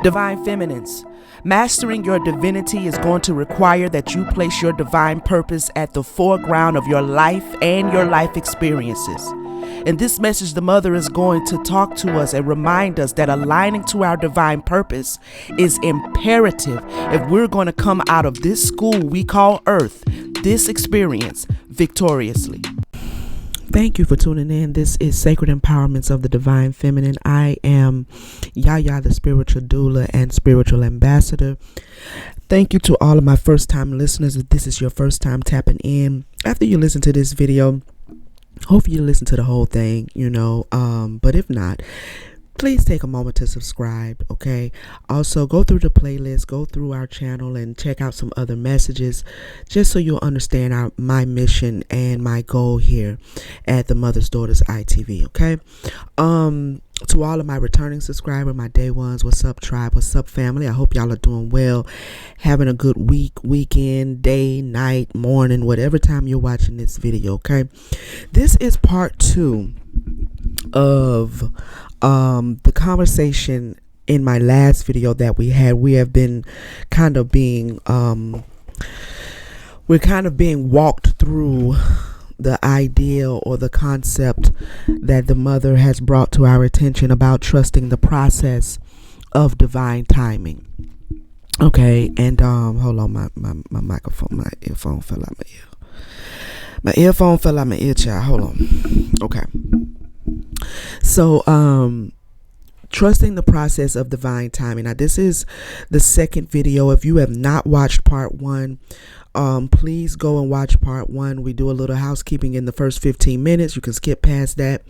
Divine feminines, mastering your divinity is going to require that you place your divine purpose at the foreground of your life and your life experiences. In this message, the mother is going to talk to us and remind us that aligning to our divine purpose is imperative if we're going to come out of this school we call Earth, this experience, victoriously. Thank you for tuning in. This is Sacred Empowerments of the Divine Feminine. I am YaYa, the spiritual doula and spiritual ambassador. Thank you to all of my first-time listeners. If this is your first time tapping in, after you listen to this video, hopefully you listen to the whole thing, but if not, please take a moment to subscribe, okay? Also, go through the playlist, go through our channel, and check out some other messages, just so you'll understand my mission and my goal here at the Mother's Daughters ITV, okay? To all of my returning subscribers, my day ones, what's up, tribe? What's up, family? I hope y'all are doing well, having a good week, weekend, day, night, morning, whatever time you're watching this video, okay? This is part 2 of the conversation in my last video that we had. We have been kind of being walked through the idea or the concept that the mother has brought to our attention about trusting the process of divine timing. Okay, and hold on, my microphone, my earphone fell out my ear. My earphone fell out my ear, child. Hold on. Okay. So, trusting the process of divine timing. Now, this is the second video. If you have not watched part 1, please go and watch part 1. We do a little housekeeping in the first 15 minutes. You can skip past that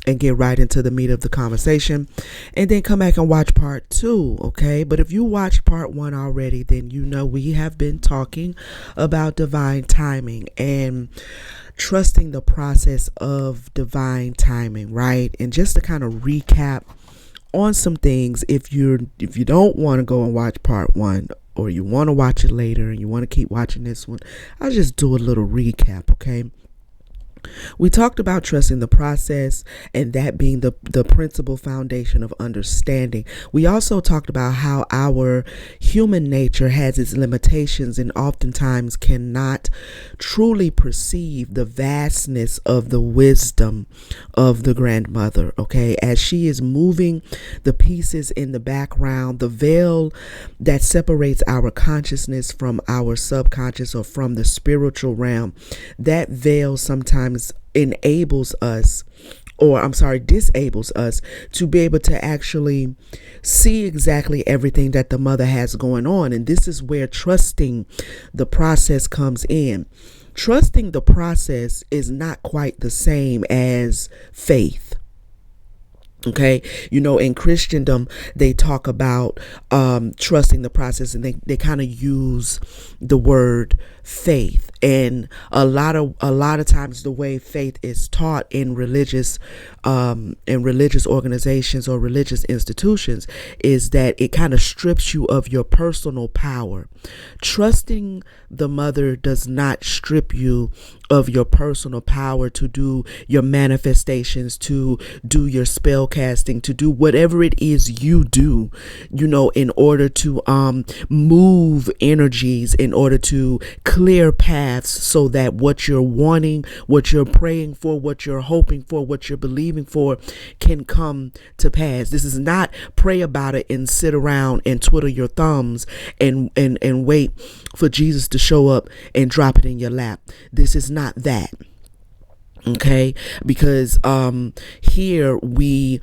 and get right into the meat of the conversation, and then come back and watch part 2, okay? But if you watched part 1 already, then you know we have been talking about divine timing and trusting the process of divine timing, right? And just to kind of recap on some things, if you don't want to go and watch part 1, or you want to watch it later and you want to keep watching this one, I'll just do a little recap, okay? We talked about trusting the process and that being the principal foundation of understanding. We also talked about how our human nature has its limitations and oftentimes cannot truly perceive the vastness of the wisdom of the grandmother, okay? As she is moving the pieces in the background, the veil that separates our consciousness from our subconscious or from the spiritual realm, that veil sometimes disables us to be able to actually see exactly everything that the mother has going on. And this is where trusting the process comes in. Trusting the process is not quite the same as faith. Okay, in Christendom, they talk about trusting the process, and they kind of use the word faith. And a lot of times, the way faith is taught in religious organizations or religious institutions is that it kind of strips you of your personal power. Trusting the mother does not strip you of your personal power to do your manifestations, to do your spell casting, to do whatever it is you do, in order to move energies, in order to clear paths so that what you're wanting, what you're praying for, what you're hoping for, what you're believing for can come to pass. This is not pray about it and sit around and twiddle your thumbs and wait for Jesus to show up and drop it in your lap. This is not that. Okay, because here we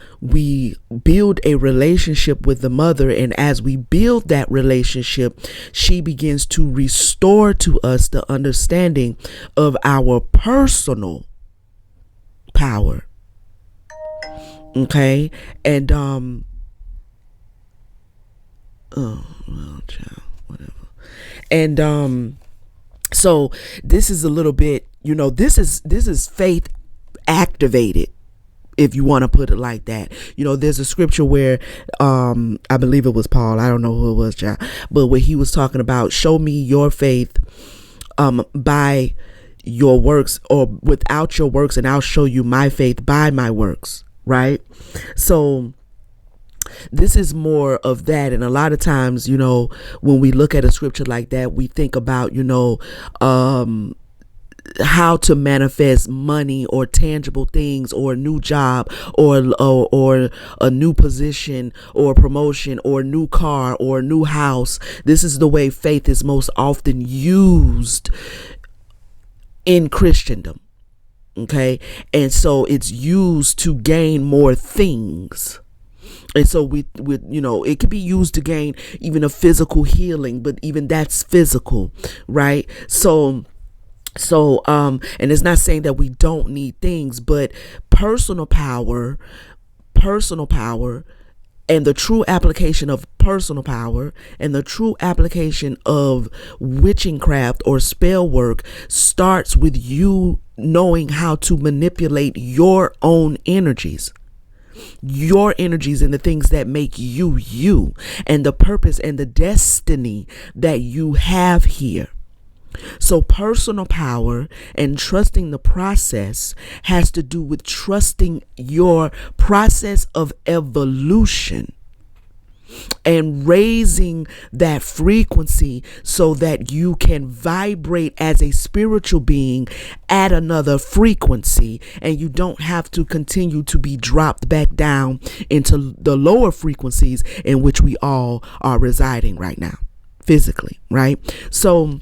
build a relationship with the mother, and as we build that relationship, she begins to restore to us the understanding of our personal power. Okay, and and so this is a little bit, this is faith activated, if you want to put it like that. There's a scripture where I believe it was Paul, I don't know who it was, John, but where he was talking about, show me your faith by your works, or without your works, and I'll show you my faith by my works, right? So This is more of that. And a lot of times, when we look at a scripture like that, we think about, how to manifest money or tangible things or a new job or a new position or promotion or a new car or a new house. This is the way faith is most often used in Christendom. Okay. And so it's used to gain more things. And so it could be used to gain even a physical healing, but even that's physical, right? So, and it's not saying that we don't need things, but personal power, and the true application of personal power and the true application of witchcraft or spell work starts with you knowing how to manipulate your own energies. Your energies and the things that make you you, and the purpose and the destiny that you have here. So personal power and trusting the process has to do with trusting your process of evolution and raising that frequency so that you can vibrate as a spiritual being at another frequency, and you don't have to continue to be dropped back down into the lower frequencies in which we all are residing right now physically, right? So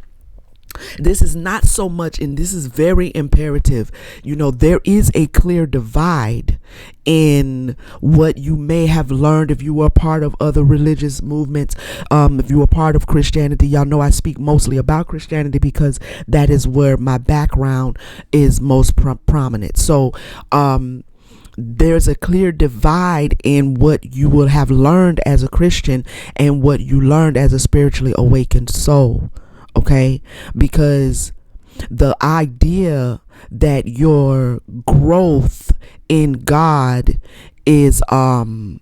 this is not so much, and this is very imperative. There is a clear divide in what you may have learned if you were a part of other religious movements. If you were part of Christianity, y'all know I speak mostly about Christianity because that is where my background is most prominent. So, there's a clear divide in what you will have learned as a Christian and what you learned as a spiritually awakened soul. Okay, because the idea that your growth in God is that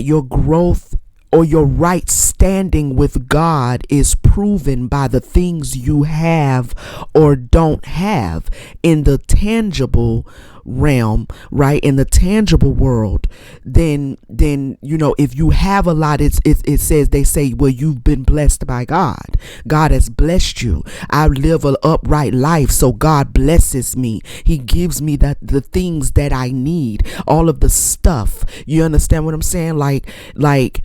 your growth or your right standing with God is proven by the things you have or don't have in the tangible realm, right? In the tangible world, then if you have a lot, it says, they say, well, you've been blessed by God. God has blessed you. I live an upright life, so God blesses me. He gives me the things that I need, all of the stuff. You understand what I'm saying? Like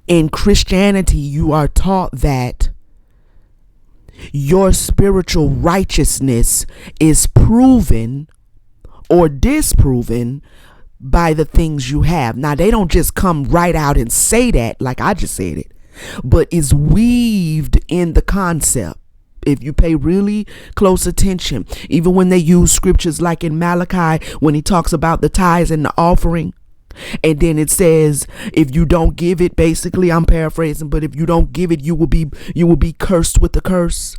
in Christianity, you are taught that your spiritual righteousness is proven or disproven by the things you have. Now, they don't just come right out and say that like I just said it, but it's weaved in the concept. If you pay really close attention, even when they use scriptures like in Malachi, when he talks about the tithes and the offering, and then it says, if you don't give it, basically, I'm paraphrasing, but if you don't give it, you will be cursed with the curse.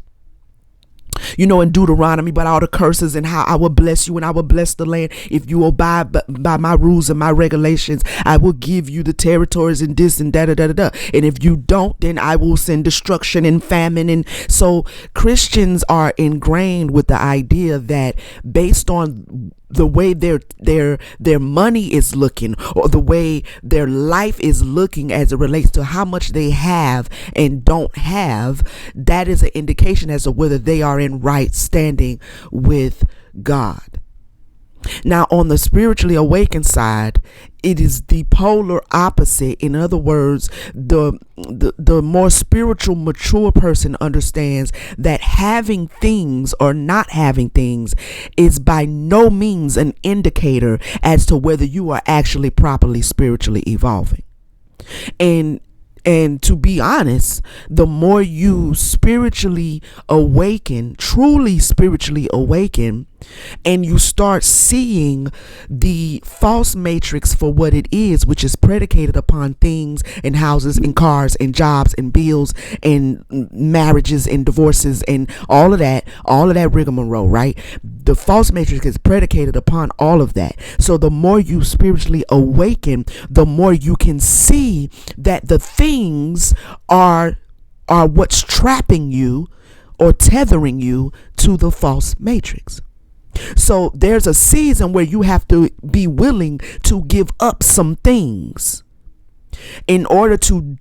In Deuteronomy, but all the curses and how I will bless you and I will bless the land. If you abide by my rules and my regulations, I will give you the territories and this and da da da da da. And if you don't, then I will send destruction and famine. And so Christians are ingrained with the idea that based on the way their money is looking, or the way their life is looking as it relates to how much they have and don't have, that is an indication as to whether they are in right standing with God. Now, on the spiritually awakened side, it is the polar opposite. In other words, the more spiritual, mature person understands that having things or not having things is by no means an indicator as to whether you are actually properly spiritually evolving. And to be honest, the more you spiritually awaken, truly spiritually awaken, and you start seeing the false matrix for what it is, which is predicated upon things and houses and cars and jobs and bills and marriages and divorces and all of that rigmarole, right? The false matrix is predicated upon all of that. So the more you spiritually awaken, the more you can see that the things are what's trapping you or tethering you to the false matrix. So there's a season where you have to be willing to give up some things in order to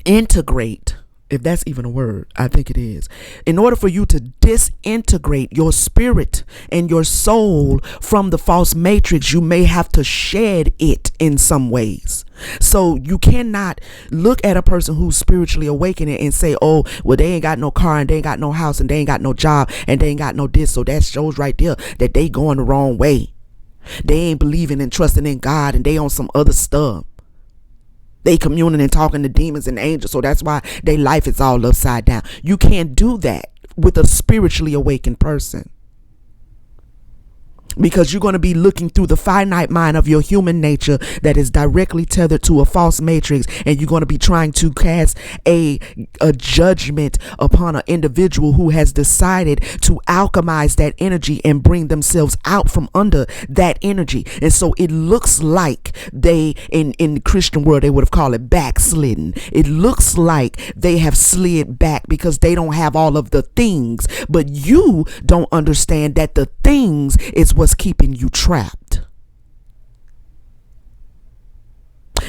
disintegrate, if that's even a word. I think it is. In order for you to disintegrate your spirit and your soul from the false matrix, you may have to shed it in some ways. So you cannot look at a person who's spiritually awakening and say, oh, well, they ain't got no car and they ain't got no house and they ain't got no job and they ain't got no this. So that shows right there that they going the wrong way. They ain't believing and trusting in God and they on some other stuff. They communing and talking to demons and angels. So that's why their life is all upside down. You can't do that with a spiritually awakened person, because you're going to be looking through the finite mind of your human nature that is directly tethered to a false matrix, and you're going to be trying to cast a judgment upon an individual who has decided to alchemize that energy and bring themselves out from under that energy. And so it looks like they, in the Christian world, they would have called it backslidden. It looks like they have slid back because they don't have all of the things, but you don't understand that the things is what's keeping you trapped.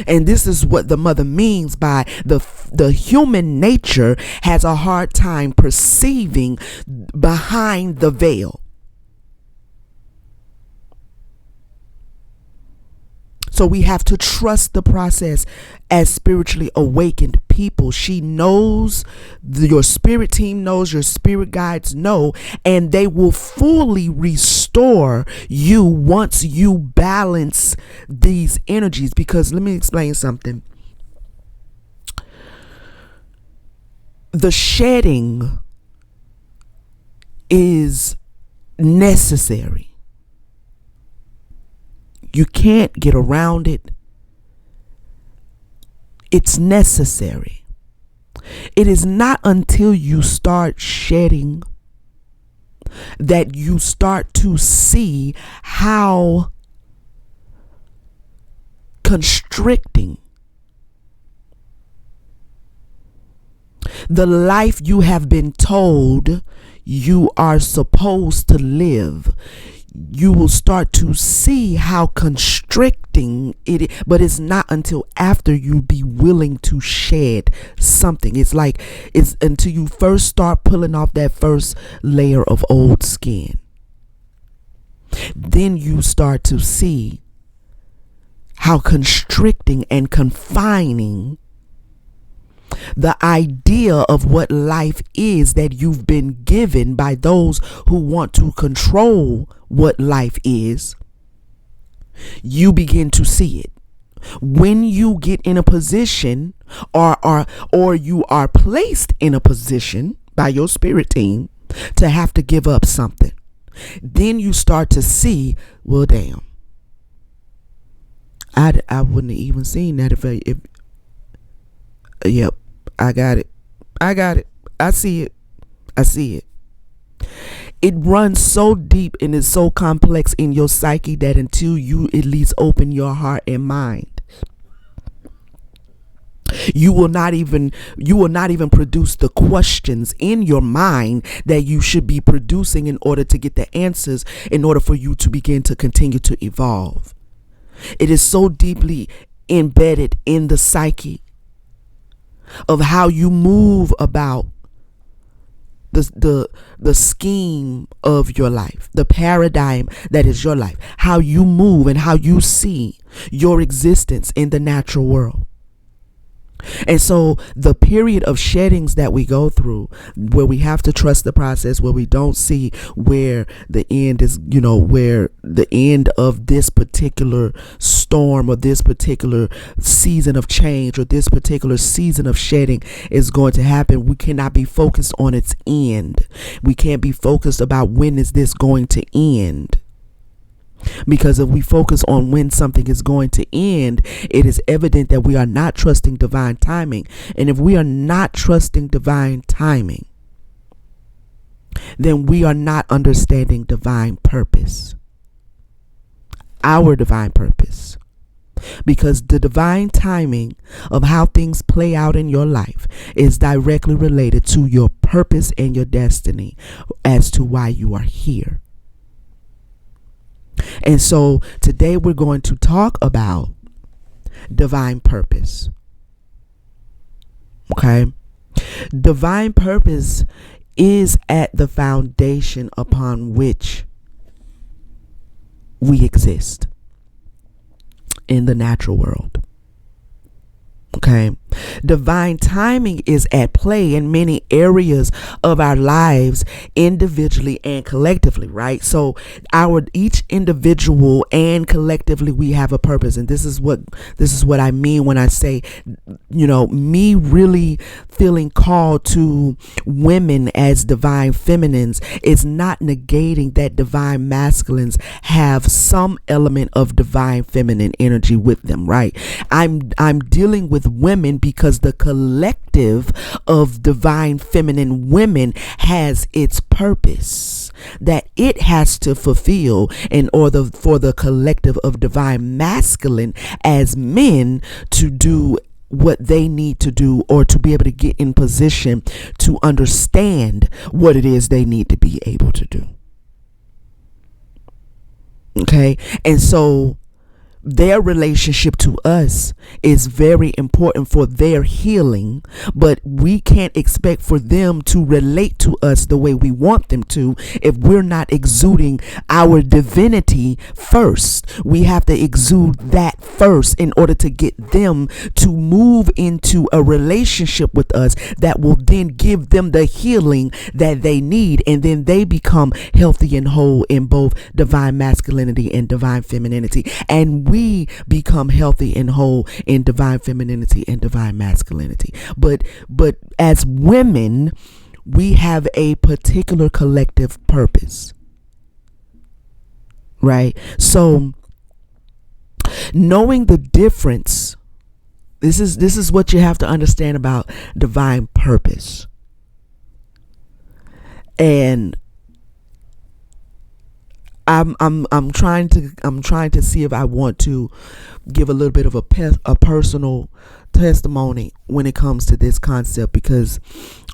And this is what the mother means by the human nature has a hard time perceiving behind the veil. So we have to trust the process as spiritually awakened people. She knows, your spirit team knows, your spirit guides know, and they will fully restore you once you balance these energies. Because let me explain something. The shedding is necessary. You can't get around it. It's necessary. It is not until you start shedding that you start to see how constricting the life you have been told you are supposed to live. You will start to see how constricting it is, but it's not until after you be willing to shed something. It's like it's until you first start pulling off that first layer of old skin. Then you start to see how constricting and confining the idea of what life is that you've been given by those who want to control what life is. You begin to see it when you get in a position or you are placed in a position by your spirit team to have to give up something. Then you start to see, well, damn, I wouldn't have even seen that if yep, I got it. I see it. It runs so deep and is so complex in your psyche that until you at least open your heart and mind, you will not even produce the questions in your mind that you should be producing in order to get the answers, in order for you to begin to continue to evolve. It is so deeply embedded in the psyche of how you move about the scheme of your life, the paradigm that is your life, how you move and how you see your existence in the natural world. And so the period of sheddings that we go through, where we have to trust the process, where we don't see where the end is, where the end of this particular storm or this particular season of change or this particular season of shedding is going to happen, we cannot be focused on its end. We can't be focused about when is this going to end. Because if we focus on when something is going to end, it is evident that we are not trusting divine timing. And if we are not trusting divine timing, then we are not understanding divine purpose. Our divine purpose. because the divine timing of how things play out in your life is directly related to your purpose and your destiny as to why you are here. And so today we're going to talk about divine purpose. Okay? Divine purpose is at the foundation upon which we exist in the natural world. Okay. Divine timing is at play in many areas of our lives, individually and collectively, right? So each individual and collectively we have a purpose. And this is what I mean when I say, me really feeling called to women as divine feminines is not negating that divine masculines have some element of divine feminine energy with them, right? I'm dealing with women because the collective of divine feminine women has its purpose that it has to fulfill in order for the collective of divine masculine as men to do what they need to do, or to be able to get in position to understand what it is they need to be able to do. Okay. And so their relationship to us is very important for their healing, but we can't expect for them to relate to us the way we want them to if we're not exuding our divinity first. We have to exude that first in order to get them to move into a relationship with us that will then give them the healing that they need, and then they become healthy and whole in both divine masculinity and divine femininity, and we become healthy and whole in divine femininity and divine masculinity. But as women, we have a particular collective purpose, right? So knowing the difference, this is what you have to understand about divine purpose. And I'm trying to see if I want to give a little bit of a personal testimony when it comes to this concept, because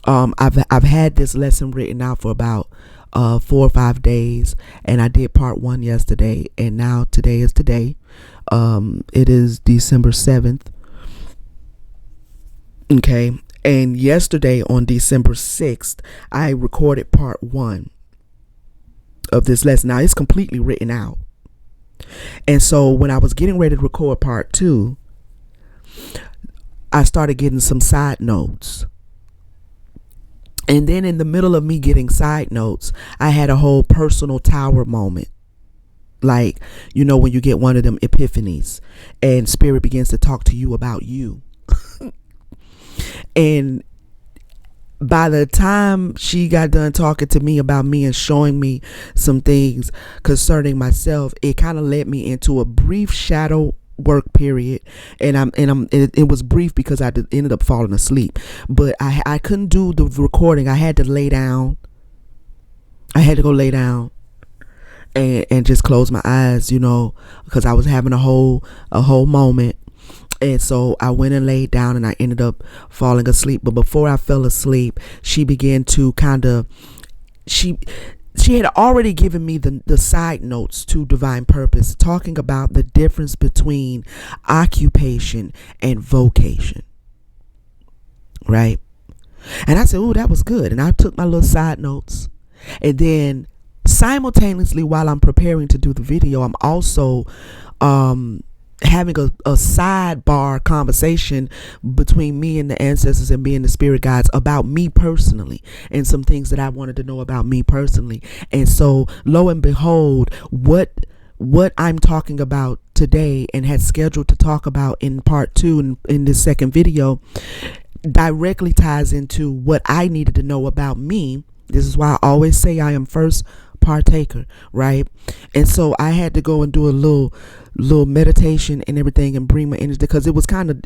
I've had this lesson written out for about 4 or 5 days, and I did part 1 yesterday, and now today is today. It is December 7th. Okay, and yesterday on December 6th, I recorded part 1 of this lesson. Now it's completely written out. And so when I was getting ready to record part 2, I started getting some side notes. And then in the middle of me getting side notes, I had a whole personal tower moment. Like, when you get one of them epiphanies and spirit begins to talk to you about you. And by the time she got done talking to me about me and showing me some things concerning myself, it kind of led me into a brief shadow work period. And it was brief because I ended up falling asleep. But I couldn't do the recording. I had to lay down. I had to go lay down and just close my eyes, because I was having a whole moment. And so I went and laid down, and I ended up falling asleep. But before I fell asleep, she began to she had already given me the side notes to divine purpose, talking about the difference between occupation and vocation. Right? And I said, "Oh, that was good." And I took my little side notes. And then simultaneously, while I'm preparing to do the video, I'm also having a sidebar conversation between me and the ancestors and me and the spirit guides about me personally, and some things that I wanted to know about me personally. And so lo and behold, what I'm talking about today and had scheduled to talk about in part 2 in this second video directly ties into what I needed to know about me. This is why I always say I am first partaker, right? And so I had to go and do a little meditation and everything and bring my energy, because it was kind of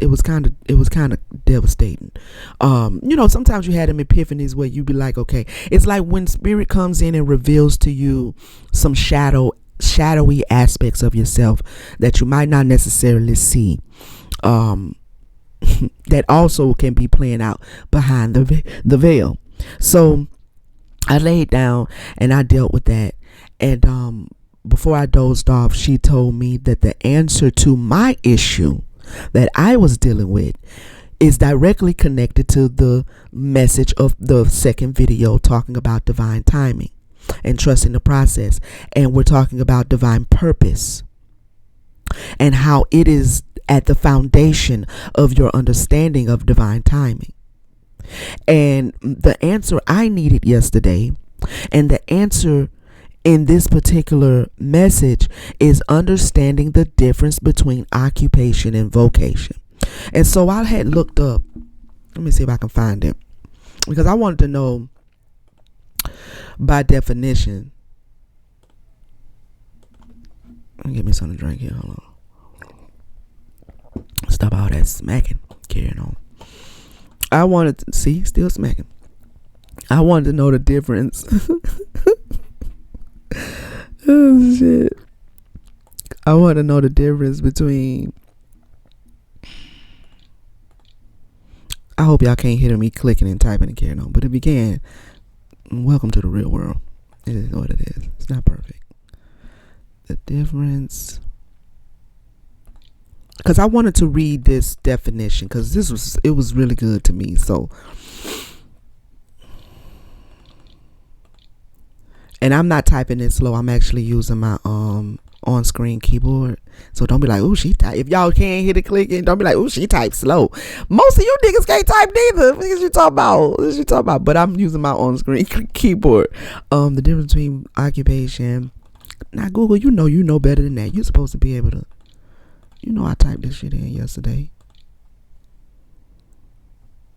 devastating. Sometimes you had them epiphanies where you be like, okay, it's like when spirit comes in and reveals to you some shadow shadowy aspects of yourself that you might not necessarily see, that also can be playing out behind the veil. So I laid down and I dealt with that. And before I dozed off, she told me that the answer to my issue that I was dealing with is directly connected to the message of the second video talking about divine timing and trusting the process. And we're talking about divine purpose and how it is at the foundation of your understanding of divine timing. And the answer I needed yesterday, and the answer in this particular message, is understanding the difference between occupation and vocation. And so I had looked up, let me see if I can find it, because I wanted to know by definition. Let me get me something to drink here. Hold on. Stop all that smacking. Carrying on. I wanted to see, still smacking. I wanted to know the difference. Oh shit. I want to know the difference between, I hope y'all can't hear me clicking and typing and carrying on, but if you can, welcome to the real world. It is what it is. It's not perfect. The difference, because I wanted to read this definition because it was really good to me. So, and I'm not typing it slow. I'm actually using my on-screen keyboard. So don't be like, "Ooh, she type." If y'all can't hear the clicking, don't be like, "Ooh, she types slow." Most of you niggas can't type neither. What is you talking about? What is you talking about? But I'm using my on-screen keyboard. The difference between occupation. Now Google, you know better than that. You're supposed to be able to. You know I typed this shit in yesterday.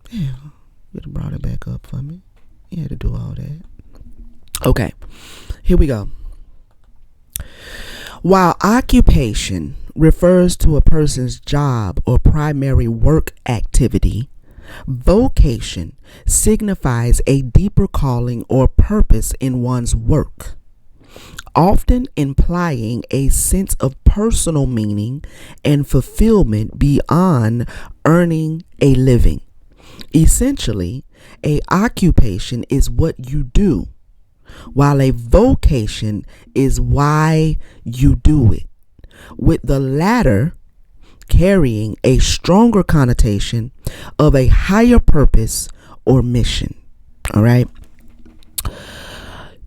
Yeah, you have brought it back up for me. You had to do all that. Okay, here we go. While occupation refers to a person's job or primary work activity, vocation signifies a deeper calling or purpose in one's work, often implying a sense of personal meaning and fulfillment beyond earning a living. Essentially, a occupation is what you do, while a vocation is why you do it, with the latter carrying a stronger connotation of a higher purpose or mission. All right.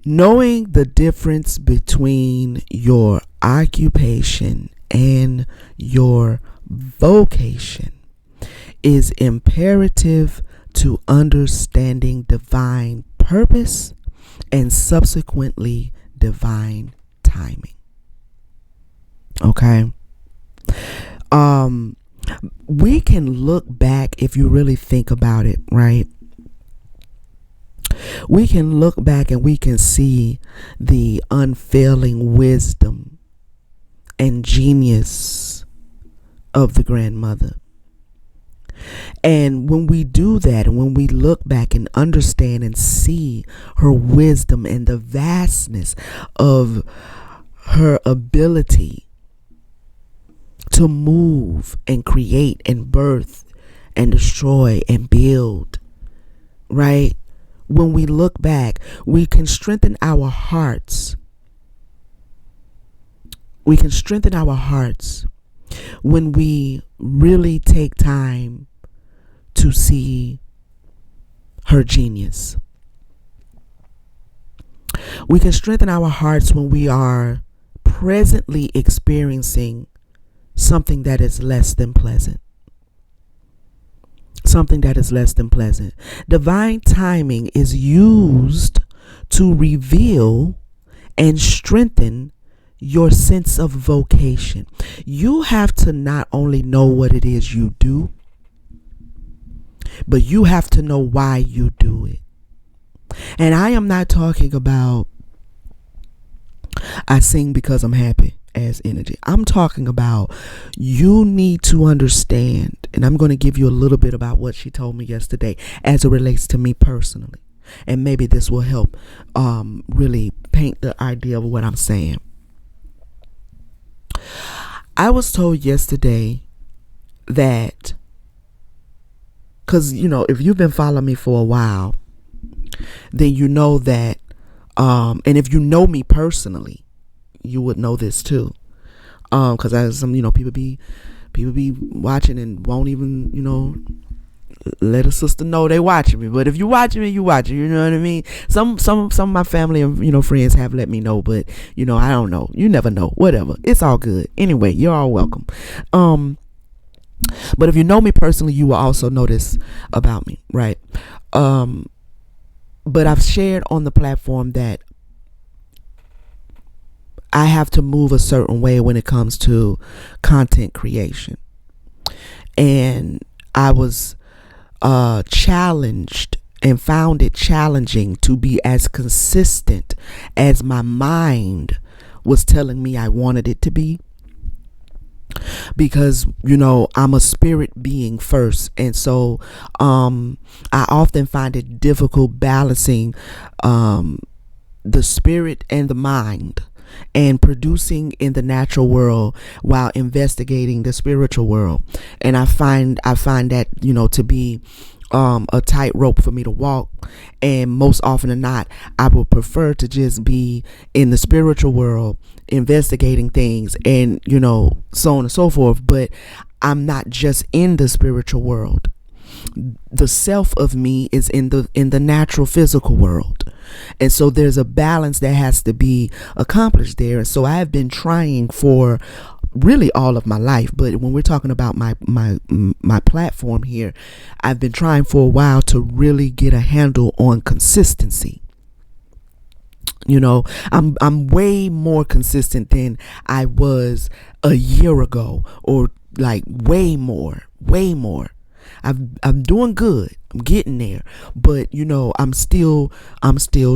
Knowing the difference between your occupation and your vocation is imperative to understanding divine purpose and subsequently divine timing. Okay. We can look back, if you really think about it, right? We can look back and we can see the unfailing wisdom and genius of the grandmother. And when we do that, and when we look back and understand and see her wisdom and the vastness of her ability to move and create and birth and destroy and build, right? When we look back, we can strengthen our hearts. We can strengthen our hearts when we really take time to see her genius. We can strengthen our hearts when we are presently experiencing something that is less than pleasant. Something that is less than pleasant. Divine timing is used to reveal and strengthen your sense of vocation. You have to not only know what it is you do, but you have to know why you do it. And I am not talking about I sing because I'm happy as energy. I'm talking about you need to understand, and I'm going to give you a little bit about what she told me yesterday as it relates to me personally. And maybe this will help really paint the idea of what I'm saying. I was told yesterday that, because, if you've been following me for a while, then you know that, and if you know me personally, you would know this too. Because people be watching and won't even, let a sister know they watching me. But if you watching me, you watching. You know what I mean? Some of my family and friends have let me know, but I don't know. You never know. Whatever. It's all good. Anyway, you're all welcome. But if you know me personally, you will also know this about me, right? But I've shared on the platform that I have to move a certain way when it comes to content creation. And I was challenged and found it challenging to be as consistent as my mind was telling me I wanted it to be. Because, I'm a spirit being first. And so I often find it difficult balancing the spirit and the mind, and producing in the natural world while investigating the spiritual world. And I find that, to be a tightrope for me to walk. And most often than not, I would prefer to just be in the spiritual world, investigating things, and, so on and so forth. But I'm not just in the spiritual world. The self of me is in the natural physical world. And so there's a balance that has to be accomplished there. And so I have been trying for really all of my life, but when we're talking about my platform here, I've been trying for a while to really get a handle on consistency. I'm way more consistent than I was a year ago, or like way more. I'm doing good. I'm getting there, but I'm still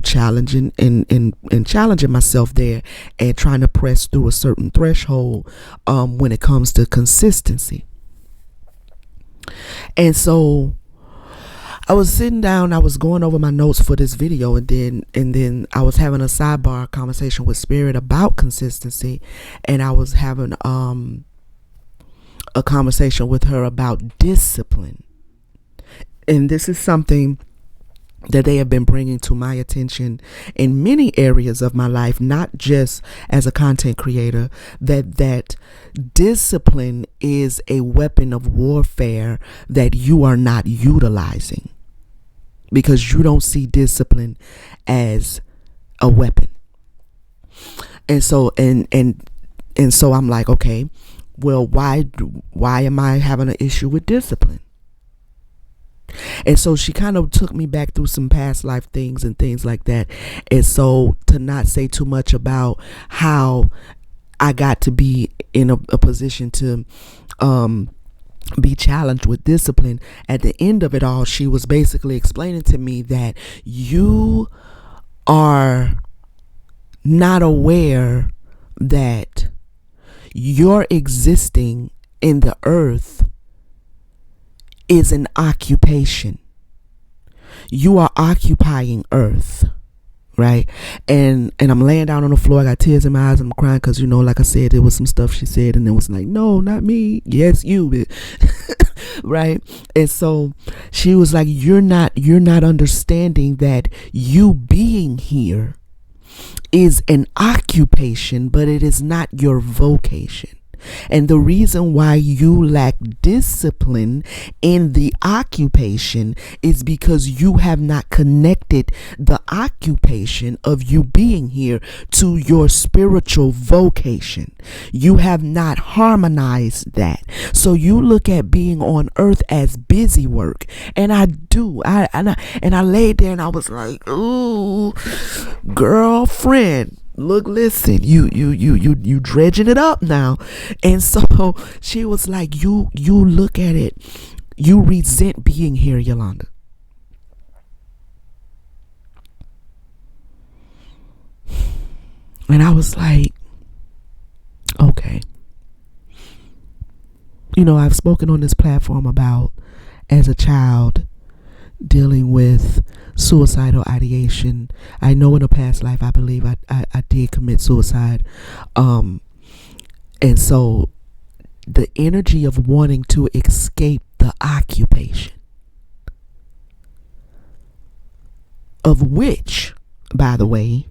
challenging and challenging myself there, and trying to press through a certain threshold when it comes to consistency. And so I was sitting down, I was going over my notes for this video, and then I was having a sidebar conversation with Spirit about consistency, and I was having a conversation with her about discipline. And this is something that they have been bringing to my attention in many areas of my life, not just as a content creator, that discipline is a weapon of warfare that you are not utilizing, because you don't see discipline as a weapon. And so so I'm like, okay, well, why am I having an issue with discipline? And so she kind of took me back through some past life things and things like that. And so, to not say too much about how I got to be in a position to be challenged with discipline, at the end of it all, she was basically explaining to me that you are not aware that your existing in the earth is an occupation. You are occupying earth, right? And I'm laying down on the floor. I got tears in my eyes, and I'm crying because, like I said, there was some stuff she said, and it was like, no, not me. Yes, you. Right? And so she was like, you're not understanding that you being here is an occupation, but it is not your vocation. And the reason why you lack discipline in the occupation is because you have not connected the occupation of you being here to your spiritual vocation. You have not harmonized that. So you look at being on earth as busy work. And I do. I laid there and I was like, ooh, girlfriend. Look, listen, you dredging it up now. And so she was like, you look at it, you resent being here, Yolanda. And I was like, okay. I've spoken on this platform about, as a child, dealing with suicidal ideation. I know in a past life, I believe I did commit suicide. And so the energy of wanting to escape the occupation, of which, by the way,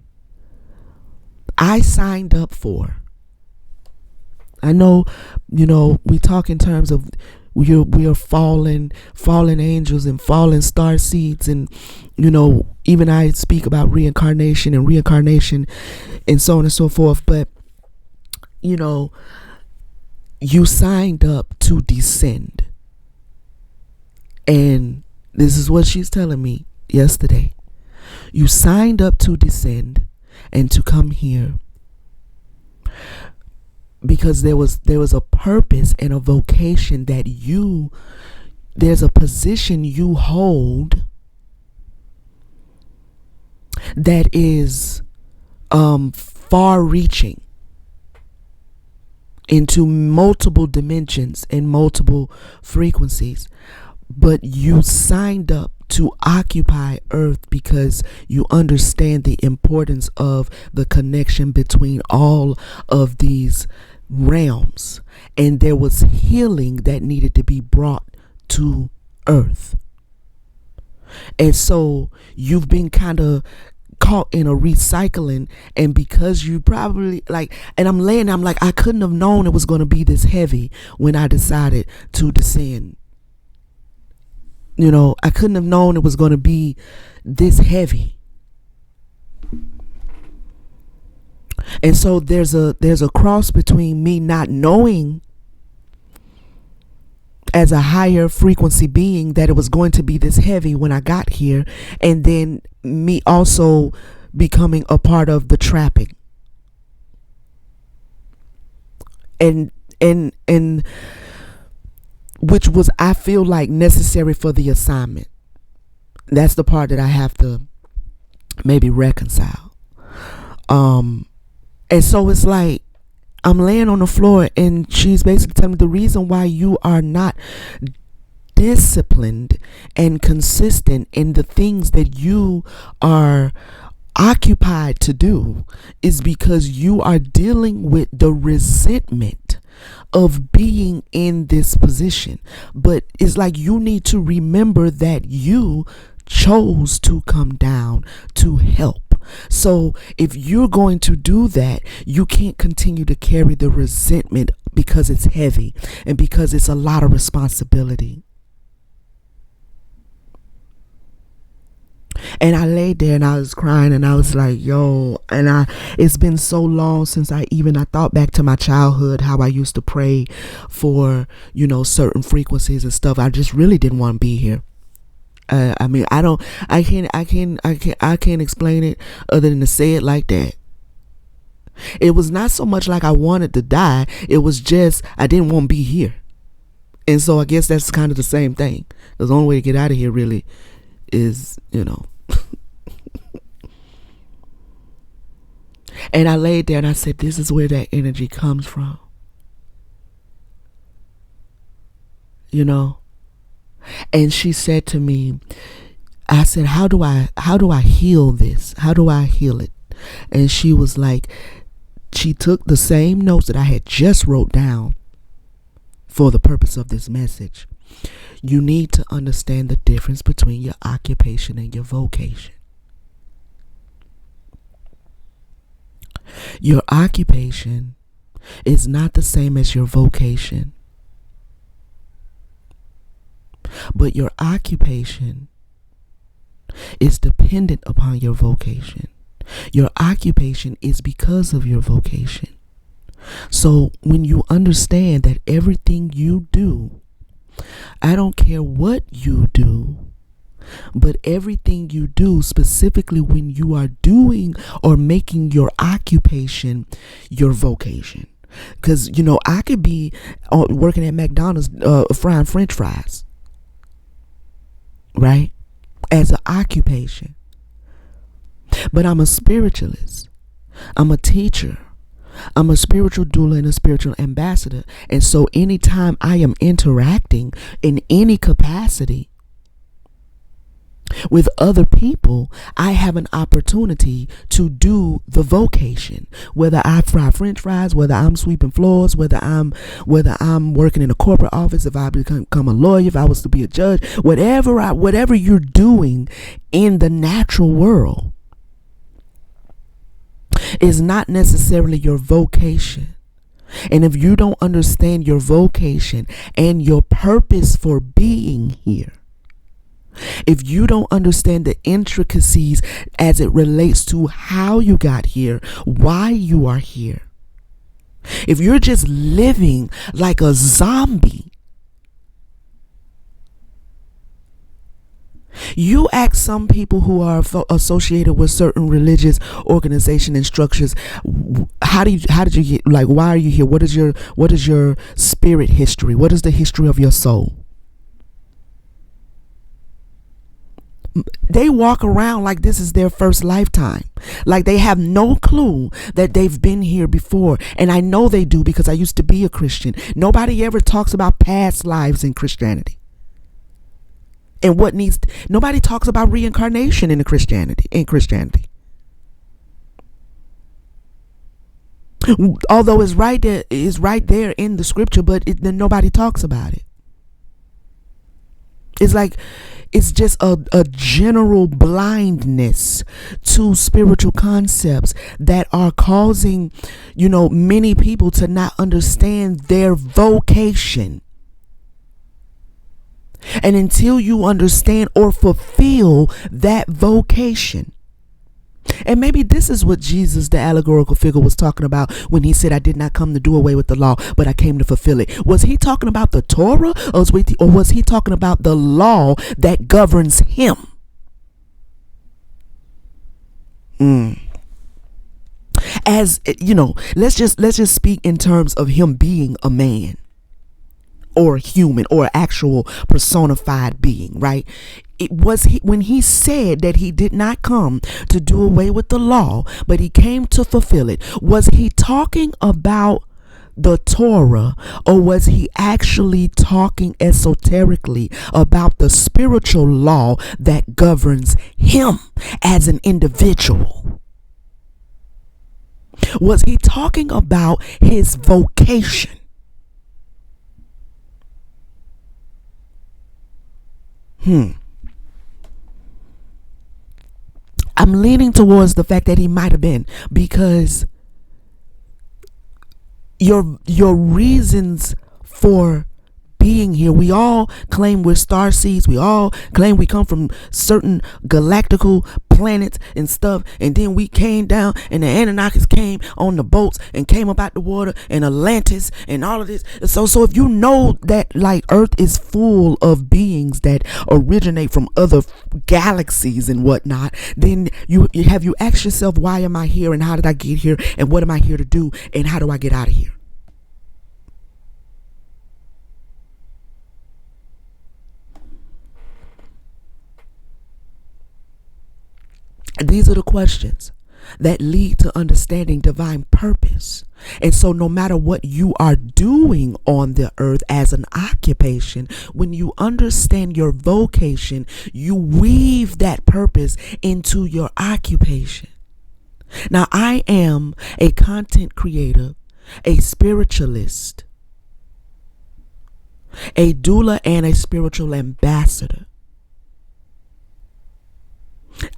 I signed up for. I know, we talk in terms of we are fallen angels and fallen star seeds, and even I speak about reincarnation and so on and so forth. But you signed up to descend, and this is what she's telling me yesterday. You signed up to descend and to come here because there was a purpose and a vocation that there's a position you hold that is far reaching into multiple dimensions and multiple frequencies. But you signed up to occupy Earth because you understand the importance of the connection between all of these realms, and there was healing that needed to be brought to Earth. And so you've been kind of caught in a recycling, and because you probably I'm like, I couldn't have known it was going to be this heavy when I decided to descend. I couldn't have known it was going to be this heavy. And so there's a cross between me not knowing as a higher frequency being that it was going to be this heavy when I got here, and then me also becoming a part of the trapping. And which was, I feel like, necessary for the assignment. That's the part that I have to maybe reconcile. And so it's like I'm laying on the floor, and she's basically telling me the reason why you are not disciplined and consistent in the things that you are occupied to do is because you are dealing with the resentment of being in this position. But it's like you need to remember that you chose to come down to help. So if you're going to do that, you can't continue to carry the resentment because it's heavy and because it's a lot of responsibility. And I laid there and I was crying, and I was like, yo, and it's been so long since I thought back to my childhood, how I used to pray for, certain frequencies and stuff. I just really didn't want to be here. I can't explain it other than to say it like that. It was not so much like I wanted to die. It was just, I didn't want to be here. And so I guess that's kind of the same thing. The only way to get out of here really is, And I laid there and I said, this is where that energy comes from. And she said to me, I said, how do I heal this? How do I heal it? And she was like, she took the same notes that I had just wrote down for the purpose of this message. You need to understand the difference between your occupation and your vocation. Your occupation is not the same as your vocation. But your occupation is dependent upon your vocation. Your occupation is because of your vocation. So when you understand that everything you do, I don't care what you do, but everything you do, specifically when you are doing or making your occupation your vocation. Because, I could be working at McDonald's frying French fries, right? As an occupation. But I'm a spiritualist. I'm a teacher. I'm a spiritual doula and a spiritual ambassador. And so anytime I am interacting in any capacity, With other people, I have an opportunity to do the vocation. Whether I fry French fries, whether I'm sweeping floors, whether I'm working in a corporate office, if I become a lawyer, if I was to be a judge, whatever you're doing in the natural world is not necessarily your vocation. And if you don't understand your vocation and your purpose for being here, if you don't understand the intricacies as it relates to how you got here, why you are here, if you're just living like a zombie, you ask some people who are associated with certain religious organization and structures, how did you get, like, why are you here? What is your spirit history? What is the history of your soul? They walk around like this is their first lifetime. Like they have no clue that they've been here before. And I know they do because I used to be a Christian. Nobody ever talks about past lives in Christianity. And nobody talks about reincarnation in Christianity. Although it's right there in the scripture, but then nobody talks about it. It's like, it's just a general blindness to spiritual concepts that are causing, many people to not understand their vocation. And until you understand or fulfill that vocation, and maybe this is what Jesus, the allegorical figure, was talking about when he said, I did not come to do away with the law, but I came to fulfill it. Was he talking about the Torah, or was he talking about the law that governs him? As let's just speak in terms of him being a man, or human, or actual personified being, right? When he said that he did not come to do away with the law, but he came to fulfill it, was he talking about the Torah, or was he actually talking esoterically about the spiritual law that governs him as an individual? Was he talking about his vocation? I'm leaning towards the fact that he might have been, because your reasons for being here, we all claim we're star seeds, we all claim we come from certain galactical planets and stuff, and then we came down and the Anunnakis came on the boats and came up out the water, and Atlantis and all of this. So if you know that, like, Earth is full of beings that originate from other galaxies and whatnot, then you asked yourself, why am I here, and how did I get here, and what am I here to do, and how do I get out of here? These are the questions that lead to understanding divine purpose. And so no matter what you are doing on the earth as an occupation, when you understand your vocation, you weave that purpose into your occupation. Now, I am a content creator, a spiritualist, a doula, and a spiritual ambassador.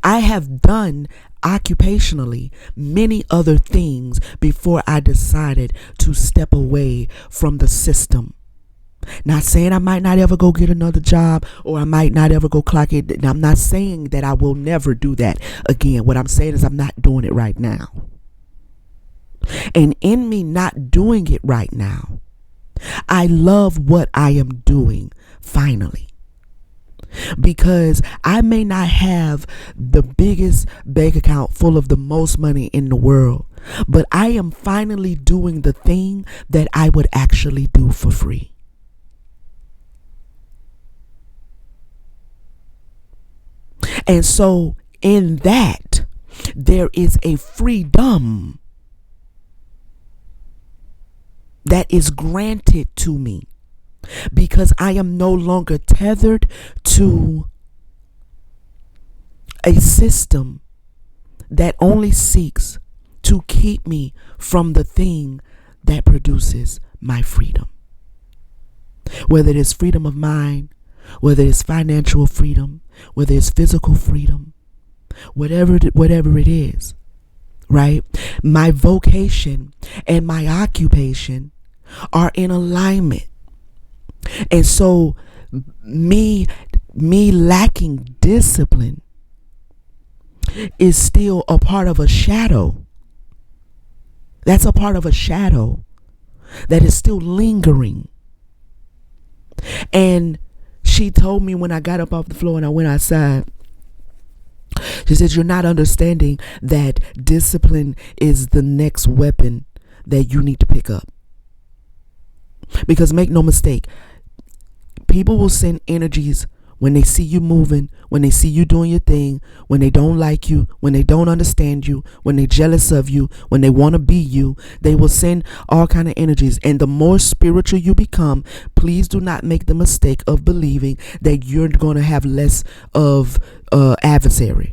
I have done occupationally many other things before I decided to step away from the system. Not saying I might not ever go get another job, or I might not ever go clock it. I'm not saying that I will never do that again. What I'm saying is I'm not doing it right now. And in me not doing it right now, I love what I am doing finally. Because I may not have the biggest bank account full of the most money in the world, but I am finally doing the thing that I would actually do for free. And so in that, there is a freedom that is granted to me, because I am no longer tethered to a system that only seeks to keep me from the thing that produces my freedom. Whether it is freedom of mind, whether it's financial freedom, whether it's physical freedom, whatever it is, right? My vocation and my occupation are in alignment. And so me lacking discipline is still a part of a shadow. That's a part of a shadow that is still lingering. And she told me when I got up off the floor and I went outside, she said, you're not understanding that discipline is the next weapon that you need to pick up. Because make no mistake, people will send energies when they see you moving, when they see you doing your thing, when they don't like you, when they don't understand you, when they're jealous of you, when they want to be you. They will send all kind of energies. And the more spiritual you become, please do not make the mistake of believing that you're going to have less of adversarial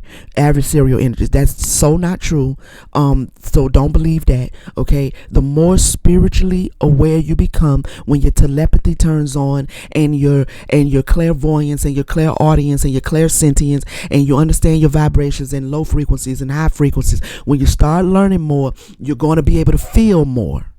energies. That's so not true. So don't believe that. Okay, the more spiritually aware you become, when your telepathy turns on, and your clairvoyance and your clairaudience and your clairsentience, and you understand your vibrations and low frequencies and high frequencies, when you start learning more, you're going to be able to feel more.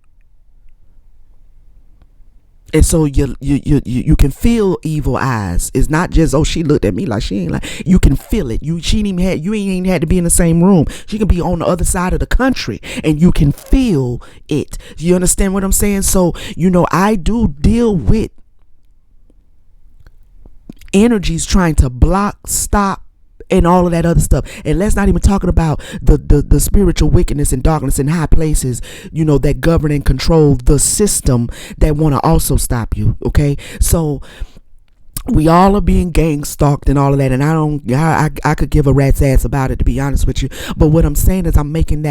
And so you can feel evil eyes. It's not just, oh, she looked at me like she ain't like. You can feel it. You ain't had to be in the same room. She can be on the other side of the country, and you can feel it. You understand what I'm saying? So I do deal with energies trying to block, stop, and all of that other stuff. And let's not even talking about the spiritual wickedness and darkness in high places, that govern and control the system that want to also stop you. Okay, so we all are being gang stalked and all of that, and I could give a rat's ass about it, to be honest with you. But what I'm saying is I'm mentioning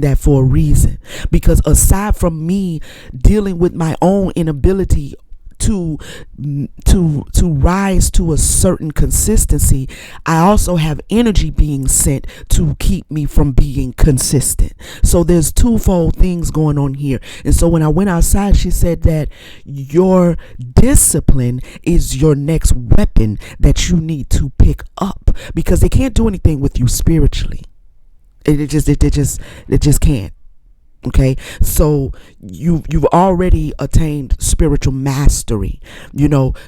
that for a reason, because aside from me dealing with my own inability to rise to a certain consistency, I also have energy being sent to keep me from being consistent. So there's twofold things going on here. And so when I went outside, she said that your discipline is your next weapon that you need to pick up, because they can't do anything with you spiritually. It just can't. Okay, so you've already attained spiritual mastery,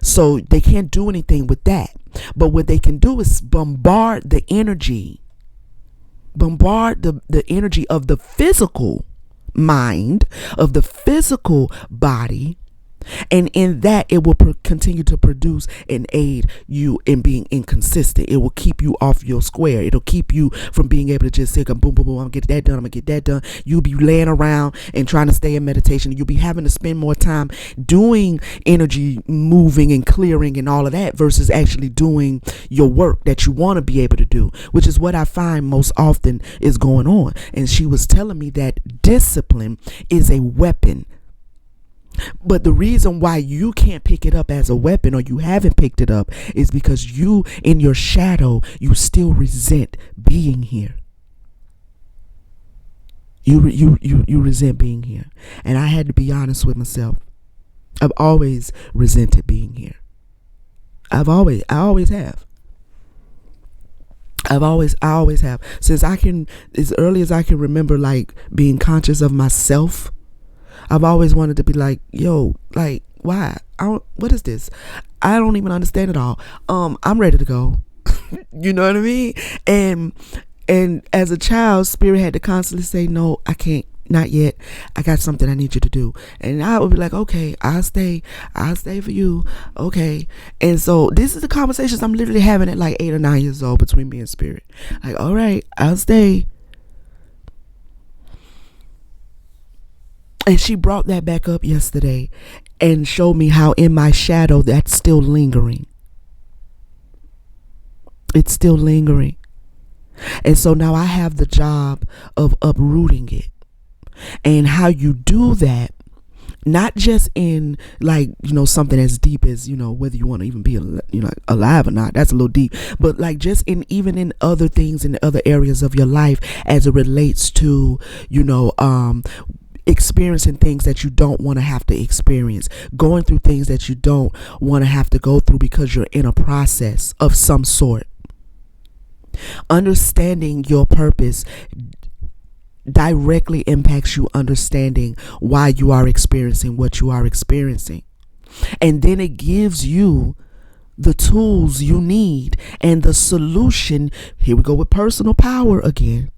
so they can't do anything with that. But what they can do is bombard the energy of the physical mind, of the physical body. And in that, it will continue to produce and aid you in being inconsistent. It will keep you off your square. It'll keep you from being able to just say, boom, boom, boom, I'm going to get that done. I'm going to get that done. You'll be laying around and trying to stay in meditation. You'll be having to spend more time doing energy moving and clearing and all of that versus actually doing your work that you want to be able to do, which is what I find most often is going on. And she was telling me that discipline is a weapon. But the reason why you can't pick it up as a weapon, or you haven't picked it up, is because you, in your shadow, you still resent being here. You resent being here. And I had to be honest with myself. I've always resented being here. I always have. I always have. Since as early as I can remember, like, being conscious of myself, I've always wanted to be like, yo, like, why? What is this? I don't even understand it all. I'm ready to go. You know what I mean? And as a child, Spirit had to constantly say, no, I can't, not yet. I got something I need you to do. And I would be like, okay, I'll stay for you. Okay. And so this is the conversations I'm literally having at like 8 or 9 years old between me and Spirit. Like, all right, I'll stay. And she brought that back up yesterday and showed me how in my shadow that's still lingering. It's still lingering. And so now I have the job of uprooting it. And how you do that Not just in, like, something as deep as, whether you want to even be, alive or not. That's a little deep. But like just even in other things, in other areas of your life, as it relates to, experiencing things that you don't want to have to experience, going through things that you don't want to have to go through because you're in a process of some sort. Understanding your purpose directly impacts you understanding why you are experiencing what you are experiencing. And then it gives you the tools you need and the solution. Here we go with personal power again.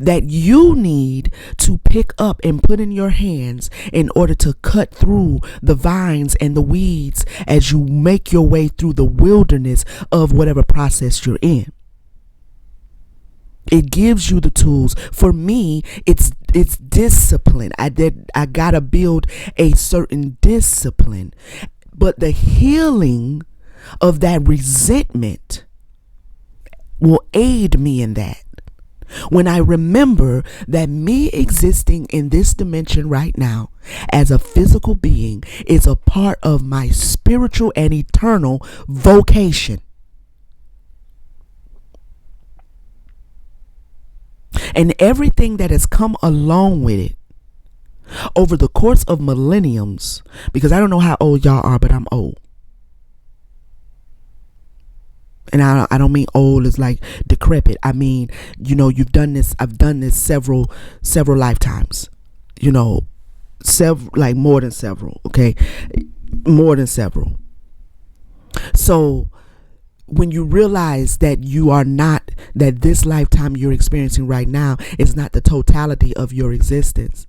That you need to pick up and put in your hands in order to cut through the vines and the weeds as you make your way through the wilderness of whatever process you're in. It gives you the tools. For me, it's discipline. I gotta build a certain discipline. But the healing of that resentment will aid me in that. When I remember that me existing in this dimension right now as a physical being is a part of my spiritual and eternal vocation. And everything that has come along with it over the course of millenniums, because I don't know how old y'all are, but I'm old. And I don't mean old as like decrepit. I mean, you've done this. I've done this several lifetimes. Like more than several. Okay, more than several. So when you realize that that this lifetime you're experiencing right now is not the totality of your existence.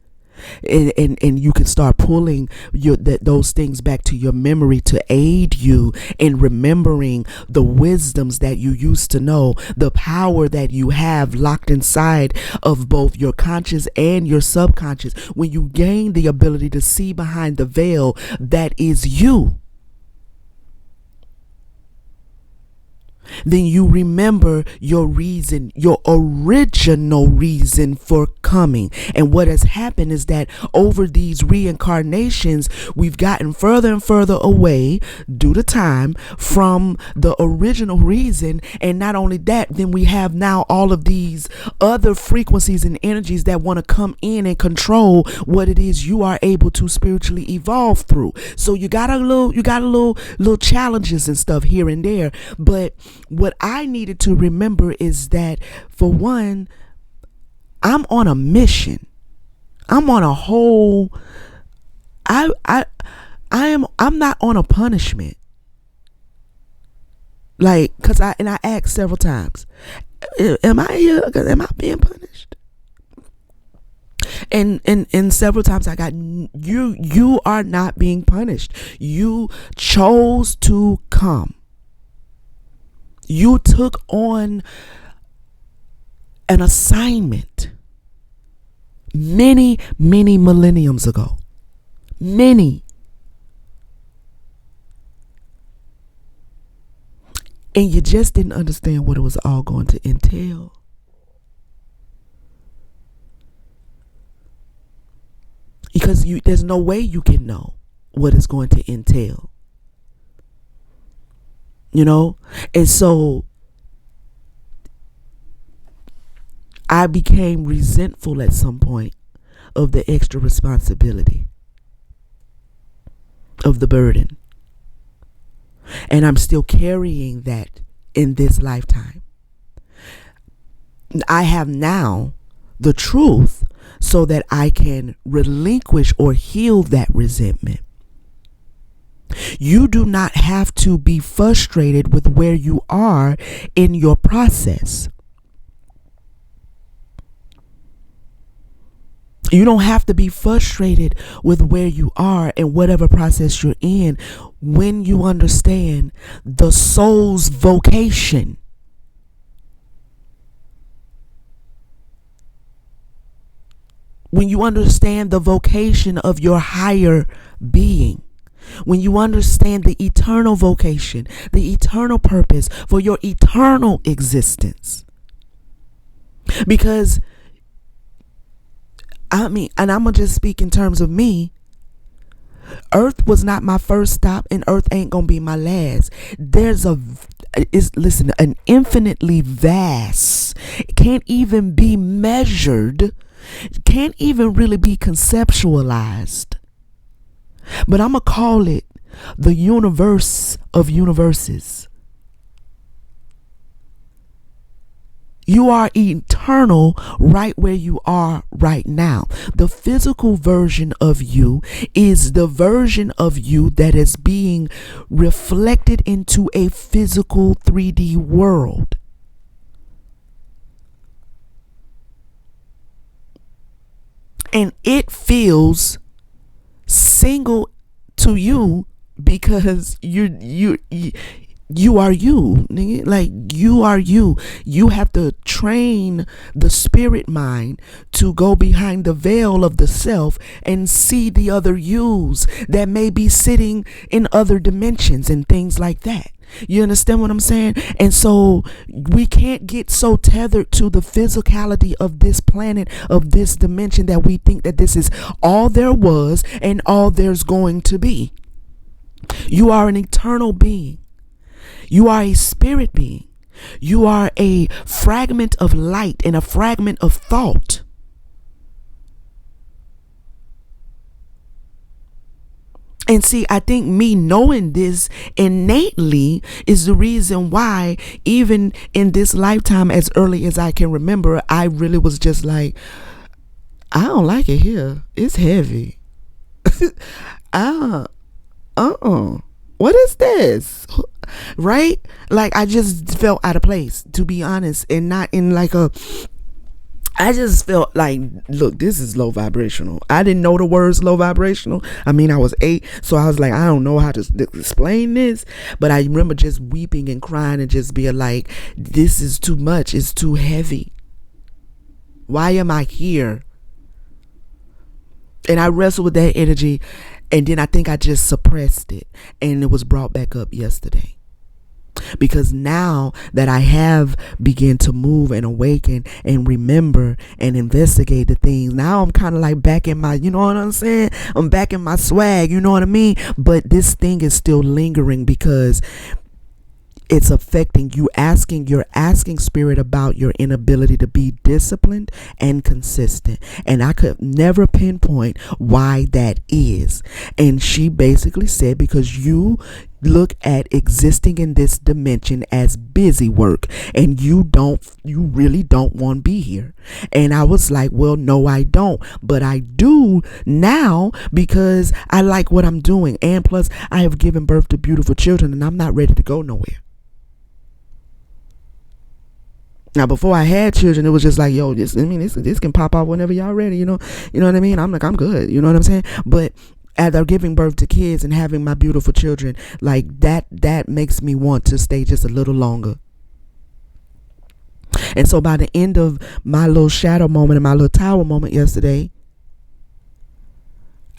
And you can start pulling those things back to your memory to aid you in remembering the wisdoms that you used to know, the power that you have locked inside of both your conscious and your subconscious. When you gain the ability to see behind the veil that is you, then you remember your reason, your original reason for coming. And what has happened is that over these reincarnations, we've gotten further and further away due to time from the original reason. And not only that, then we have now all of these other frequencies and energies that want to come in and control what it is you are able to spiritually evolve through. So you got a little challenges and stuff here and there, but what I needed to remember is that, for one, I'm on a mission. I'm on a whole. I'm not on a punishment. Like, cause I asked several times, am I here? Am I being punished? And several times I got, you are not being punished. You chose to come. You took on an assignment many millenniums ago. Many. And you just didn't understand what it was all going to entail. Because there's no way you can know what it's going to entail. And so I became resentful at some point of the extra responsibility, of the burden. And I'm still carrying that in this lifetime. I have now the truth so that I can relinquish or heal that resentment. You do not have to be frustrated with where you are in your process. You don't have to be frustrated with where you are and whatever process you're in when you understand the soul's vocation. When you understand the vocation of your higher being. When you understand the eternal vocation, the eternal purpose for your eternal existence. Because I mean, and I'm going to just speak in terms of me. Earth was not my first stop, and Earth ain't going to be my last. There's listen, an infinitely vast, it can't even be measured, can't even really be conceptualized. But I'm going to call it the universe of universes. You are eternal right where you are right now. The physical version of you is the version of you that is being reflected into a physical 3D world. And it feels single to you because you are you, nigga. Like, you are you. You have to train the spirit mind to go behind the veil of the self and see the other yous that may be sitting in other dimensions and things like that. You understand what I'm saying? And so we can't get so tethered to the physicality of this planet, of this dimension, that we think that this is all there was and all there's going to be. You are an eternal being. You are a spirit being. You are a fragment of light and a fragment of thought. And see, I think me knowing this innately is the reason why, even in this lifetime, as early as I can remember, I really was just like, I don't like it here. It's heavy. What is this? Right? Like, I just felt out of place, to be honest, and not in like I just felt like, look, this is low vibrational. I didn't know the words low vibrational. I mean, I was 8, so I was like, I don't know how to explain this. But I remember just weeping and crying and just being like, this is too much. It's too heavy. Why am I here? And I wrestled with that energy, and then I think I just suppressed it, and it was brought back up yesterday. Because now that I have begun to move and awaken and remember and investigate the things, now I'm kind of like back in my, you know what I'm saying? I'm back in my swag, you know what I mean? But this thing is still lingering because it's affecting you. You're asking spirit about your inability to be disciplined and consistent. And I could never pinpoint why that is. And she basically said, because you look at existing in this dimension as busy work, and you really don't want to be here. And I was like, well, no, I don't, but I do now, because I like what I'm doing. And plus, I have given birth to beautiful children, and I'm not ready to go nowhere. Now, before I had children, it was just like, yo, this can pop out whenever y'all ready, you know what I mean? I'm like, I'm good, you know what I'm saying? But after giving birth to kids and having my beautiful children, like that makes me want to stay just a little longer. And so by the end of my little shadow moment and my little tower moment yesterday,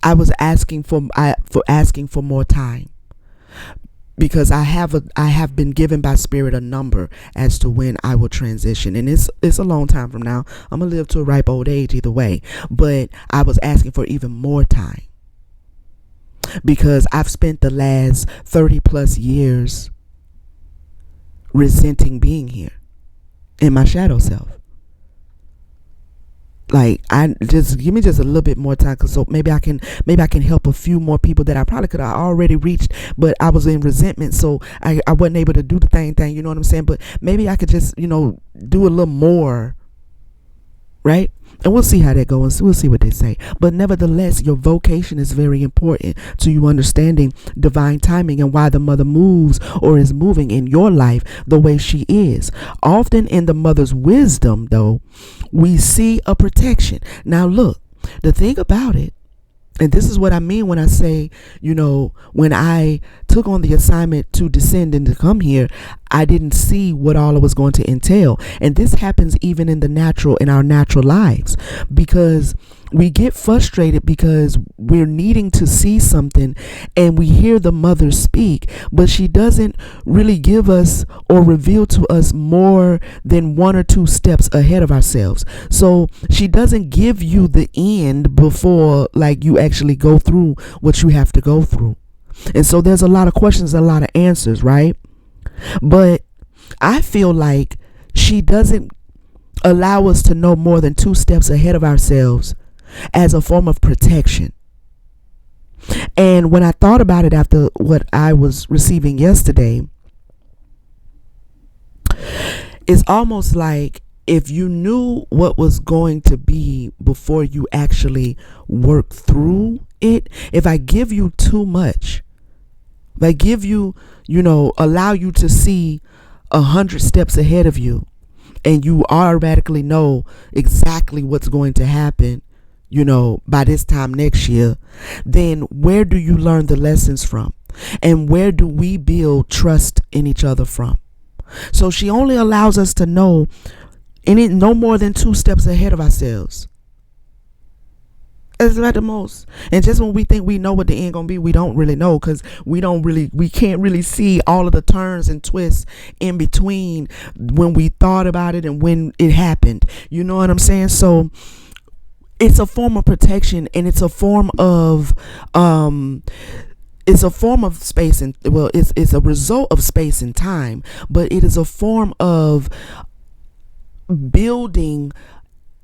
I was asking for more time. Because I have been given by spirit a number as to when I will transition. And it's a long time from now. I'm going to live to a ripe old age either way. But I was asking for even more time. Because I've spent the last 30 plus years resenting being here in my shadow self. Like, I just give me just a little bit more time, so maybe I can help a few more people that I probably could have already reached, but I was in resentment, so I wasn't able to do the thing, you know what I'm saying? But maybe I could just, do a little more, right? And we'll see how that goes. We'll see what they say. But nevertheless, your vocation is very important to you understanding divine timing and why the mother moves or is moving in your life the way she is. Often in the mother's wisdom, though, we see a protection. Now, look, the thing about it, and this is what I mean when I say, when I took on the assignment to descend and to come here, I didn't see what all it was going to entail. And this happens even in our natural lives, because we get frustrated because we're needing to see something and we hear the mother speak, but she doesn't really give us or reveal to us more than 1 or 2 steps ahead of ourselves. So she doesn't give you the end before like you actually go through what you have to go through. And so there's a lot of questions, a lot of answers, right? But I feel like she doesn't allow us to know more than 2 steps ahead of ourselves as a form of protection. And when I thought about it after what I was receiving yesterday, it's almost like if you knew what was going to be before you actually work through it, if I give you too much, if I give you, allow you to see 100 steps ahead of you, and you automatically know exactly what's going to happen, by this time next year, then where do you learn the lessons from? And where do we build trust in each other from? So she only allows us to know no more than 2 steps ahead of ourselves. It's about the most. And just when we think we know what the end gonna be, we don't really know, because we can't really see all of the turns and twists in between when we thought about it and when it happened. You know what I'm saying? So it's a form of protection, and it's a form of space and it's a result of space and time, but it is a form of building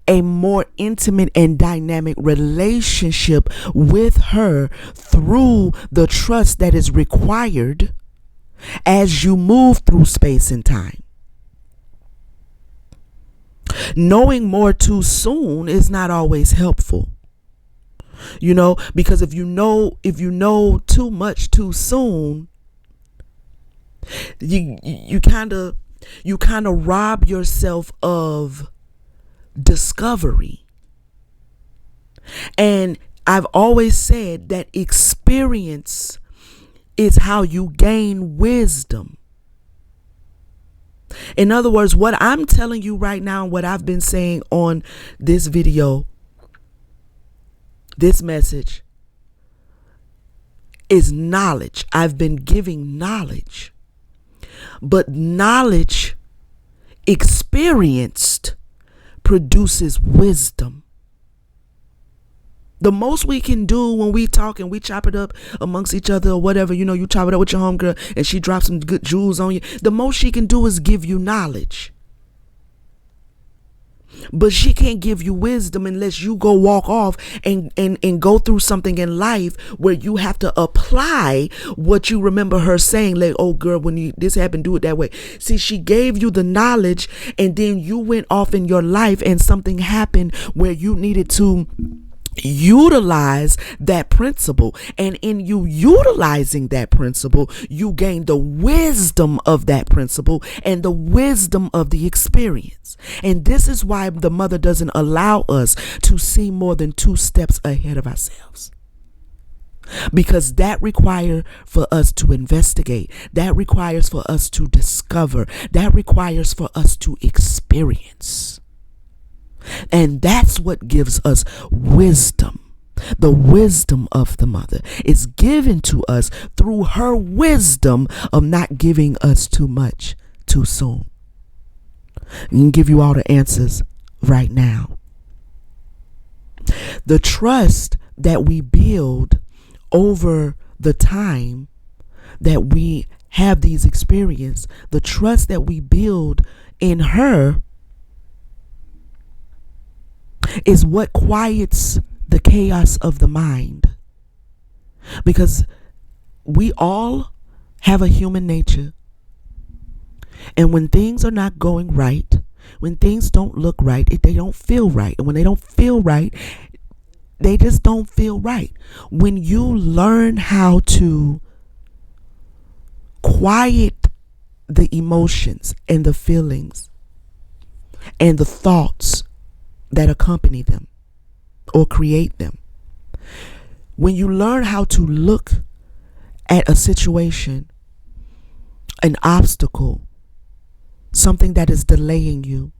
a more intimate and dynamic relationship with her through the trust that is required as you move through space and time. Knowing more too soon is not always helpful. Because if you know too much too soon, you kind of rob yourself of discovery. And I've always said that experience is how you gain wisdom. In other words, what I'm telling you right now, what I've been saying on this video, this message, is knowledge. I've been giving knowledge. But knowledge experienced produces wisdom. The most we can do when we talk and we chop it up amongst each other or whatever, you chop it up with your homegirl and she drops some good jewels on you. The most she can do is give you knowledge. But she can't give you wisdom unless you go walk off and go through something in life where you have to apply what you remember her saying, like, oh girl, when this happened, do it that way. See, she gave you the knowledge, and then you went off in your life and something happened where you needed to utilize that principle, and in you utilizing that principle, you gain the wisdom of that principle and the wisdom of the experience. And this is why the mother doesn't allow us to see more than 2 steps ahead of ourselves, because that requires for us to investigate, that requires for us to discover, that requires for us to experience. And that's what gives us wisdom. The wisdom of the mother is given to us through her wisdom of not giving us too much too soon. I can give you all the answers right now. The trust that we build over the time that we have these experiences, the trust that we build in her, is what quiets the chaos of the mind. Because we all have a human nature. And when things are not going right, when things don't look right, they don't feel right. And when they don't feel right, they just don't feel right. When you learn how to quiet the emotions and the feelings and the thoughts that accompany them or create them, when you learn how to look at a situation, an obstacle, something that is delaying you,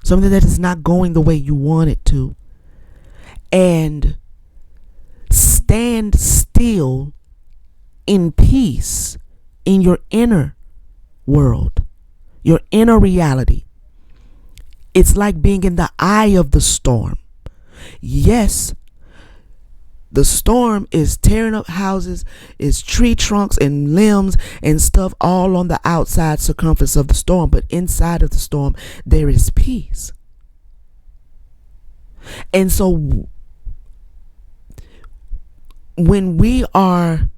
something that is not going the way you want it to, and stand still in peace in your inner world, your inner reality. It's like being in the eye of the storm. Yes, the storm is tearing up houses, is tree trunks and limbs and stuff all on the outside circumference of the storm. But inside of the storm, there is peace. And so when we are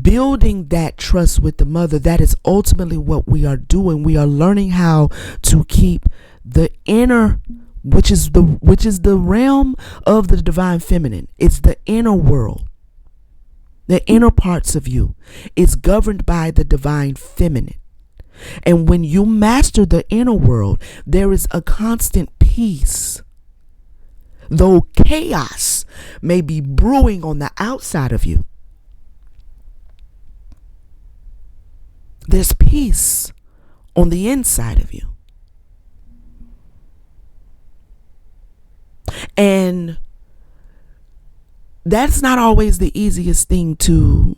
building that trust with the mother, that is ultimately what we are doing. We are learning how to keep the inner, which is the realm of the divine feminine. It's the inner world, the inner parts of you. It's governed by the divine feminine. And when you master the inner world, there is a constant peace. Though chaos may be brewing on the outside of you, there's peace on the inside of you. And that's not always the easiest thing to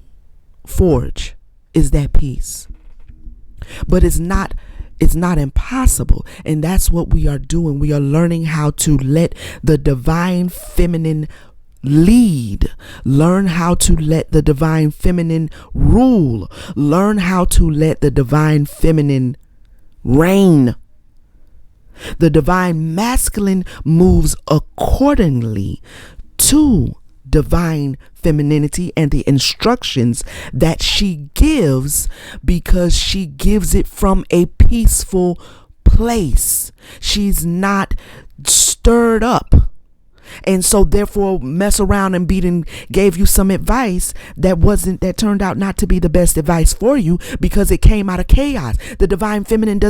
forge, is that peace. But it's not impossible. And that's what we are doing. We are learning how to let the divine feminine lead. Learn how to let the divine feminine rule. Learn how to let the divine feminine reign. The divine masculine moves accordingly to divine femininity and the instructions that she gives, because she gives it from a peaceful place. She's not stirred up. And so therefore mess around and gave you some advice that turned out not to be the best advice for you, because it came out of chaos. The divine feminine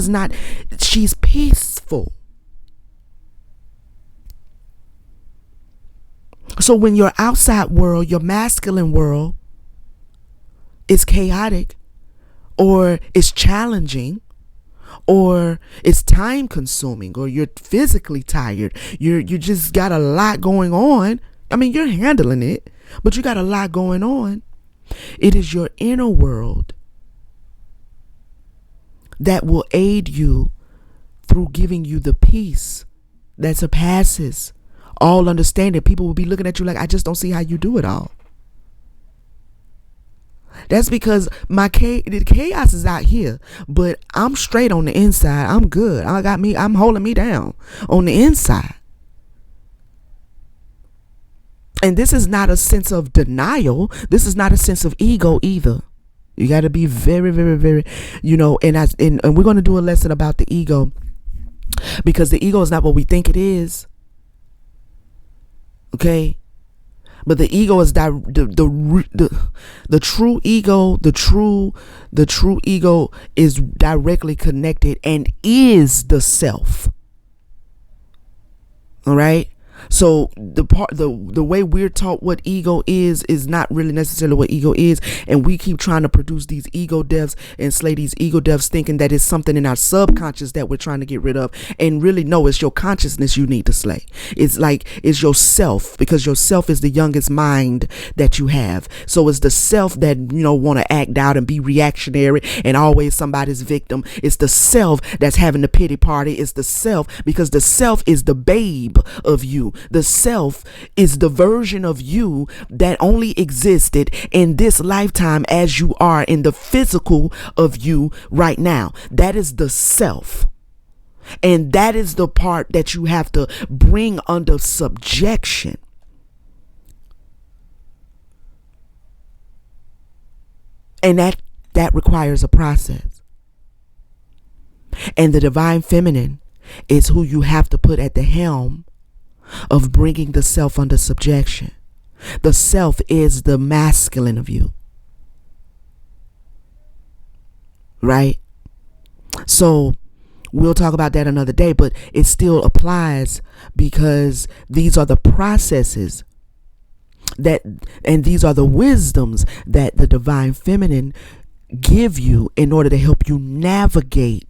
she's peaceful. So when your outside world, your masculine world, is chaotic, or is challenging, or it's time consuming, or you're physically tired, you just got a lot going on. I mean, you're handling it, but you got a lot going on. It is your inner world that will aid you through giving you the peace that surpasses all understanding. People will be looking at you like, I just don't see how you do it all. That's because the chaos is out here, but I'm straight on the inside. I'm good. I'm holding me down on the inside. And this is not a sense of denial. This is not a sense of ego either. You got to be very, very, very, and we're going to do a lesson about the ego, because the ego is not what we think it is. Okay. But the ego is the true ego. The true ego is directly connected and is the self. All right. So the way we're taught what ego is not really necessarily what ego is, and we keep trying to produce these ego deaths and slay these ego deaths, thinking that it's something in our subconscious that we're trying to get rid of, and really no, it's your consciousness you need to slay. It's yourself, because yourself is the youngest mind that you have. So it's the self that want to act out and be reactionary and always somebody's victim. It's the self that's having the pity party. It's the self, because the self is the babe of you. The self is the version of you that only existed in this lifetime as you are in the physical of you right now. That is the self. And that is the part that you have to bring under subjection. And that requires a process. And the divine feminine is who you have to put at the helm of bringing the self under subjection. The self is the masculine of you. Right? So we'll talk about that another day, but it still applies, because these are the processes that, and these are the wisdoms that the divine feminine give you in order to help you navigate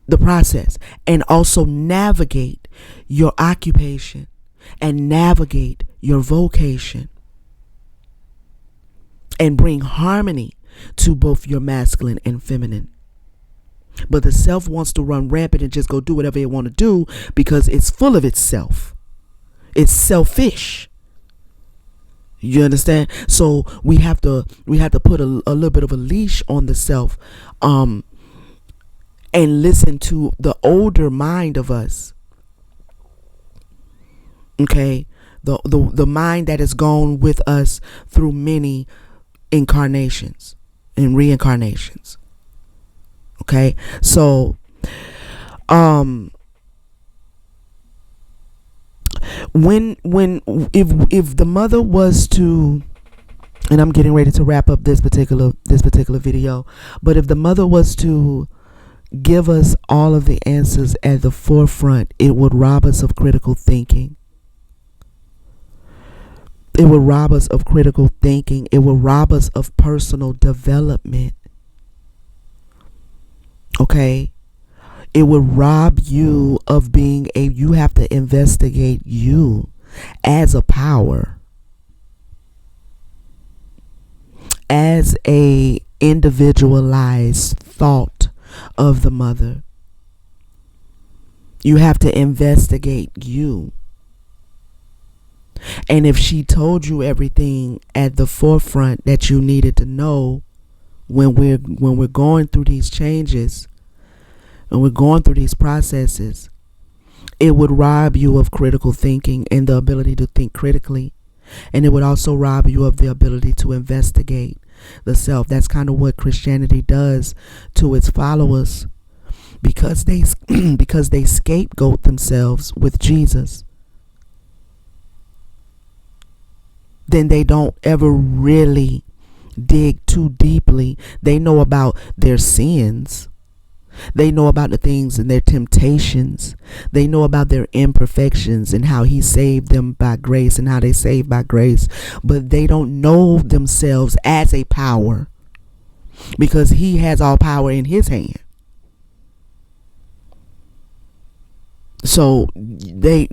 the process, and also navigate your occupation and navigate your vocation and bring harmony to both your masculine and feminine. But the self wants to run rampant and just go do whatever it want to do because it's full of itself. It's selfish. You understand? So we have to put a little bit of a leash on the self, and listen to the older mind of us. Okay, the mind that has gone with us through many incarnations and reincarnations. Okay, so if the mother was to, and I'm getting ready to wrap up this particular video, but if the mother was to give us all of the answers at the forefront, it would rob us of critical thinking. It would rob us of critical thinking. It would rob us of personal development. Okay? It would rob you of being you have to investigate you as a power, as a individualized thought of the mother. You have to investigate you. And if she told you everything at the forefront that you needed to know when we're going through these changes and we're going through these processes, it would rob you of critical thinking and the ability to think critically. And it would also rob you of the ability to investigate the self. That's kind of what Christianity does to its followers, because they scapegoat themselves with Jesus. Then they don't ever really dig too deeply. They know about their sins. They know about the things and their temptations. They know about their imperfections and how he saved them by grace and how they saved by grace. But they don't know themselves as a power, because he has all power in his hand. So they,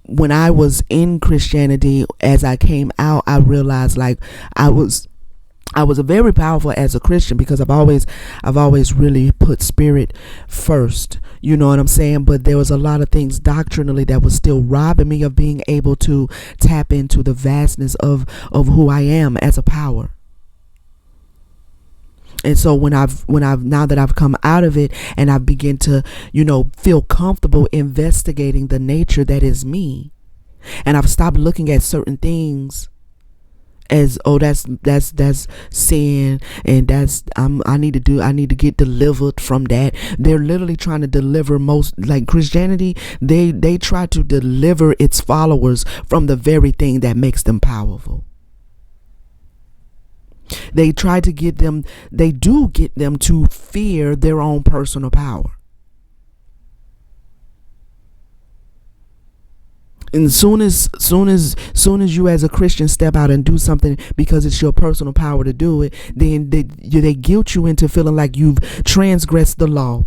when I was in Christianity, as I came out, I realized like I was a very powerful as a Christian, because I've always really put spirit first. You know what I'm saying? But there was a lot of things doctrinally that was still robbing me of being able to tap into the vastness of who I am as a power. And so now that I've come out of it and I've begun to, feel comfortable investigating the nature that is me, and I've stopped looking at certain things as, oh, that's sin, and I need to get delivered from that. They're literally trying to deliver like Christianity, they try to deliver its followers from the very thing that makes them powerful. They try to get them to fear their own personal power. And soon as you as a Christian step out and do something because it's your personal power to do it, then they guilt you into feeling like you've transgressed the law.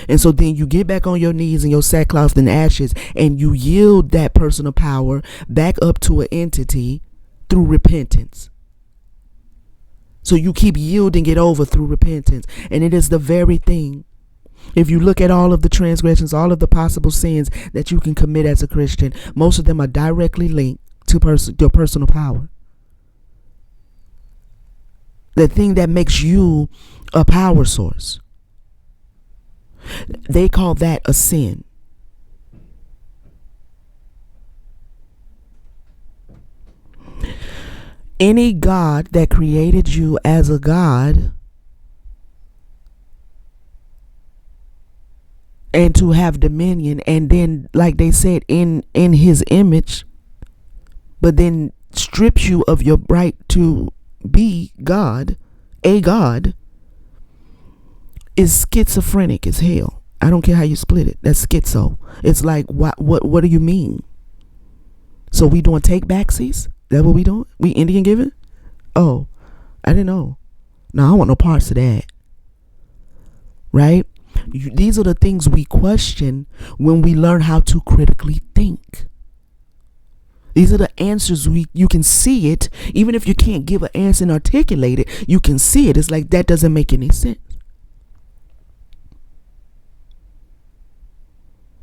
And so then you get back on your knees in your sackcloth and ashes, and you yield that personal power back up to an entity through repentance. So you keep yielding it over through repentance. And it is the very thing. If you look at all of the transgressions, all of the possible sins that you can commit as a Christian, most of them are directly linked to your personal power. The thing that makes you a power source. They call that a sin. Any God that created you as a God, and to have dominion, and then, like they said, in his image, but then strips you of your right to be God, a God, is schizophrenic as hell. I don't care how you split it. That's schizo. It's like, what do you mean? So we doing take backsies? That what we doing? We Indian giving? Oh, I didn't know. No, I don't want no parts of that. Right? These are the things we question when we learn how to critically think. These are the answers you can see it. Even if you can't give an answer and articulate it, you can see it. It's like that doesn't make any sense.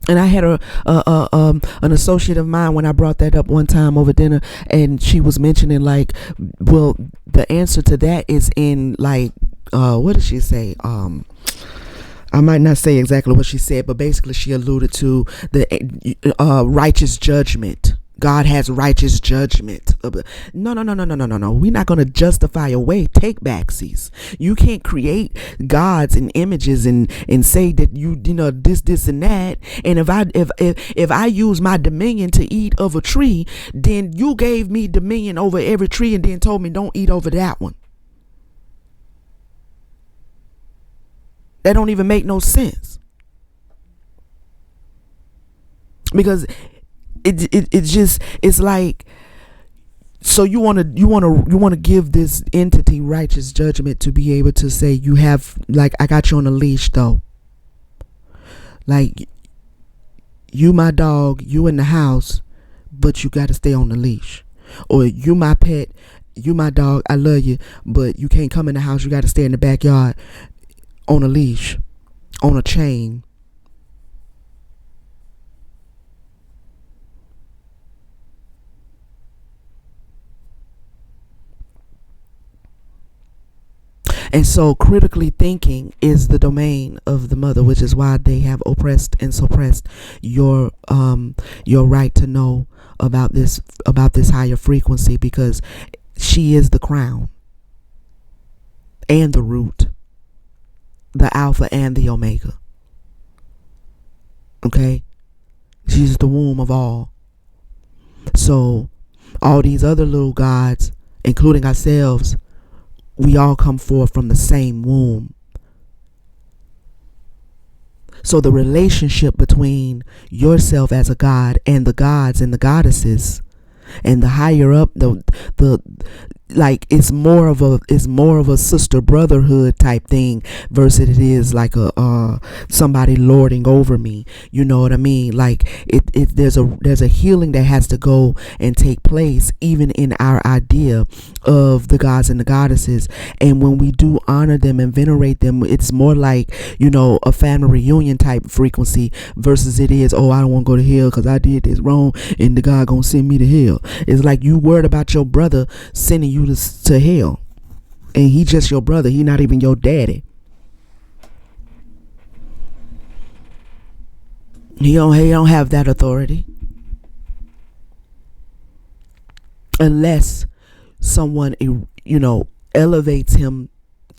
And I had an associate of mine when I brought that up one time over dinner, and she was mentioning like, well, the answer to that is in like, what did she say? I might not say exactly what she said, but basically she alluded to the righteous judgment. God has righteous judgment. No. We're not going to justify away take backsies. You can't create gods and images and say that you know this and that. And if I use my dominion to eat of a tree, then you gave me dominion over every tree and then told me don't eat over that one. That don't even make no sense. Because it's like, so you want to give this entity righteous judgment to be able to say you have, like, I got you on a leash though. Like, you my dog, you in the house, but you got to stay on the leash. Or you my pet, you my dog, I love you, but you can't come in the house, you got to stay in the backyard on a leash, on a chain. And so critically thinking is the domain of the mother, which is why they have oppressed and suppressed your right to know about this higher frequency, because she is the crown and the root, the alpha and the omega. Okay? She's the womb of all. So all these other little gods, including ourselves, we all come forth from the same womb. So the relationship between yourself as a god and the gods and the goddesses and the higher up, the like, it's more of a sister brotherhood type thing versus it is like a somebody lording over me. You know what I mean? Like there's a healing that has to go and take place even in our idea of the gods and the goddesses. And when we do honor them and venerate them, it's more like, you know, a family reunion type frequency versus it is, oh, I don't want to go to hell because I did this wrong and the God gonna send me to hell. It's like you worried about your brother sending you to hell, and he just your brother. He not even your daddy. He don't have that authority unless someone, you know, elevates him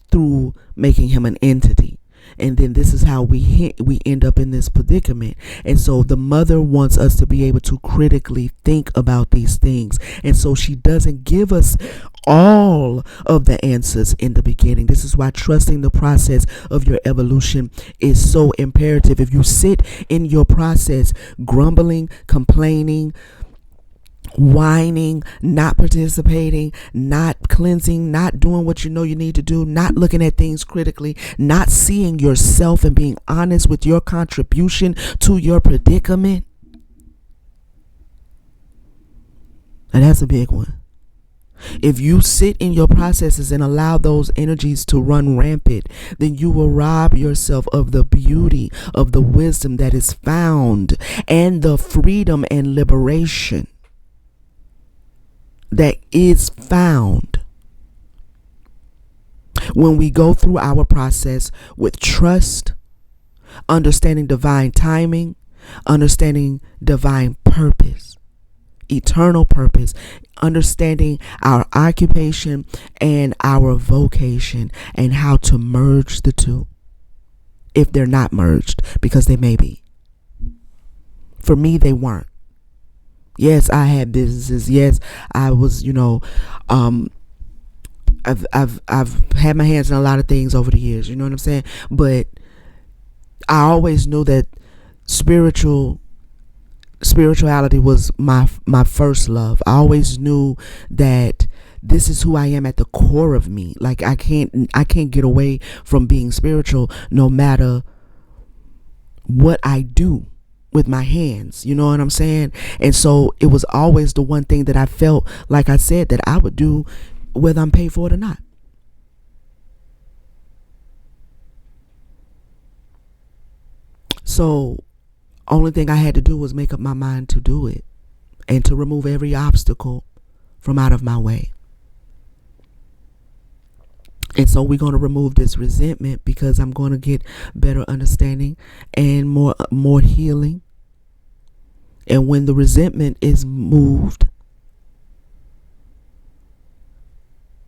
through making him an entity. And then this is how we end up in this predicament. And so the mother wants us to be able to critically think about these things. And so she doesn't give us all of the answers in the beginning. This is why trusting the process of your evolution is so imperative. If you sit in your process grumbling, complaining, whining, not participating, not cleansing, not doing what you know you need to do, not looking at things critically, not seeing yourself and being honest with your contribution to your predicament, and that's a big one. If you sit in your processes and allow those energies to run rampant, then you will rob yourself of the beauty, of the wisdom that is found, and the freedom and liberation that is found when we go through our process with trust, understanding divine timing, understanding divine purpose, eternal purpose, understanding our occupation and our vocation, and how to merge the two if they're not merged, because they may be. For me, they weren't. Yes, I had businesses. Yes, I was, you know, I've had my hands in a lot of things over the years, you know what I'm saying? But I always knew that spiritual spirituality was my first love. I always knew that this is who I am at the core of me. Like I can't get away from being spiritual no matter what I do with my hands. You know what I'm saying? And so it was always the one thing that I felt, like I said, that I would do whether I'm paid for it or not. So only thing I had to do was make up my mind to do it and to remove every obstacle from out of my way. And so we're going to remove this resentment because I'm going to get better understanding and more healing. And when the resentment is moved,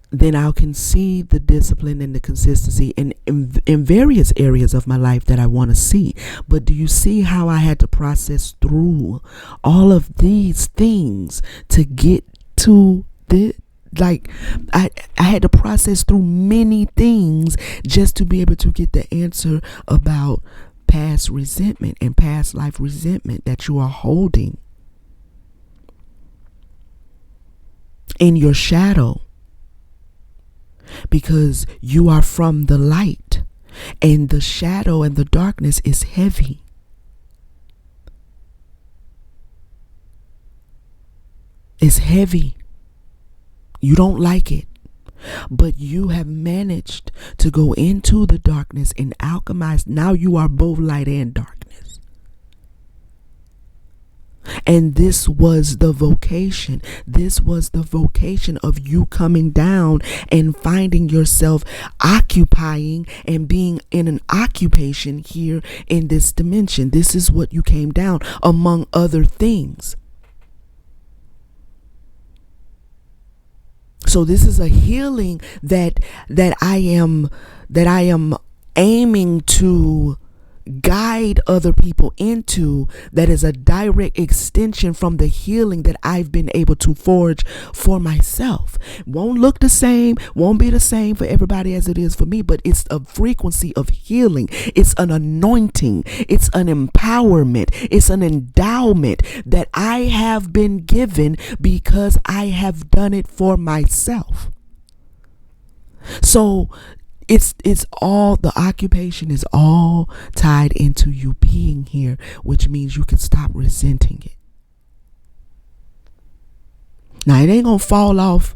then I can see the discipline and the consistency in various areas of my life that I want to see. But do you see how I had to process through all of these things to get to the, like, I had to process through many things just to be able to get the answer about past resentment and past life resentment that you are holding in your shadow. Because you are from the light, and the shadow and the darkness is heavy. It's heavy. You don't like it, but you have managed to go into the darkness and alchemize. Now you are both light and darkness. And this was the vocation. This was the vocation of you coming down and finding yourself occupying and being in an occupation here in this dimension. This is what you came down, among other things. So this is a healing that I am aiming to guide other people into, that is a direct extension from the healing that I've been able to forge for myself. Won't look the same, won't be the same for everybody as it is for me, but it's a frequency of healing. It's an anointing. It's an empowerment. It's an endowment that I have been given because I have done it for myself. So it's all, the occupation is all tied into you being here, which means you can stop resenting it. Now it ain't gonna fall off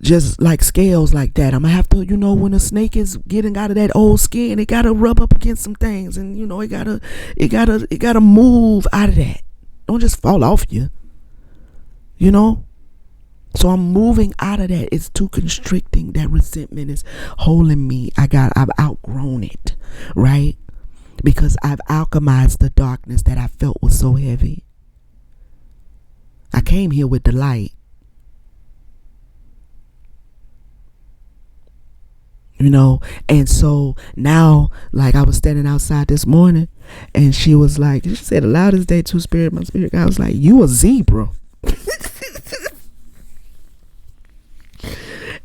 just like scales like that. I'm gonna have to, when a snake is getting out of that old skin, it gotta rub up against some things, and it gotta move out of that. Don't just fall off you. So I'm moving out of that. It's too constricting. That resentment is holding me. I've outgrown it, right? Because I've alchemized the darkness that I felt was so heavy. I came here with the light. And so now, like, I was standing outside this morning, and she was like, she said, the loudest day to spirit, my spirit guy was like, you a zebra.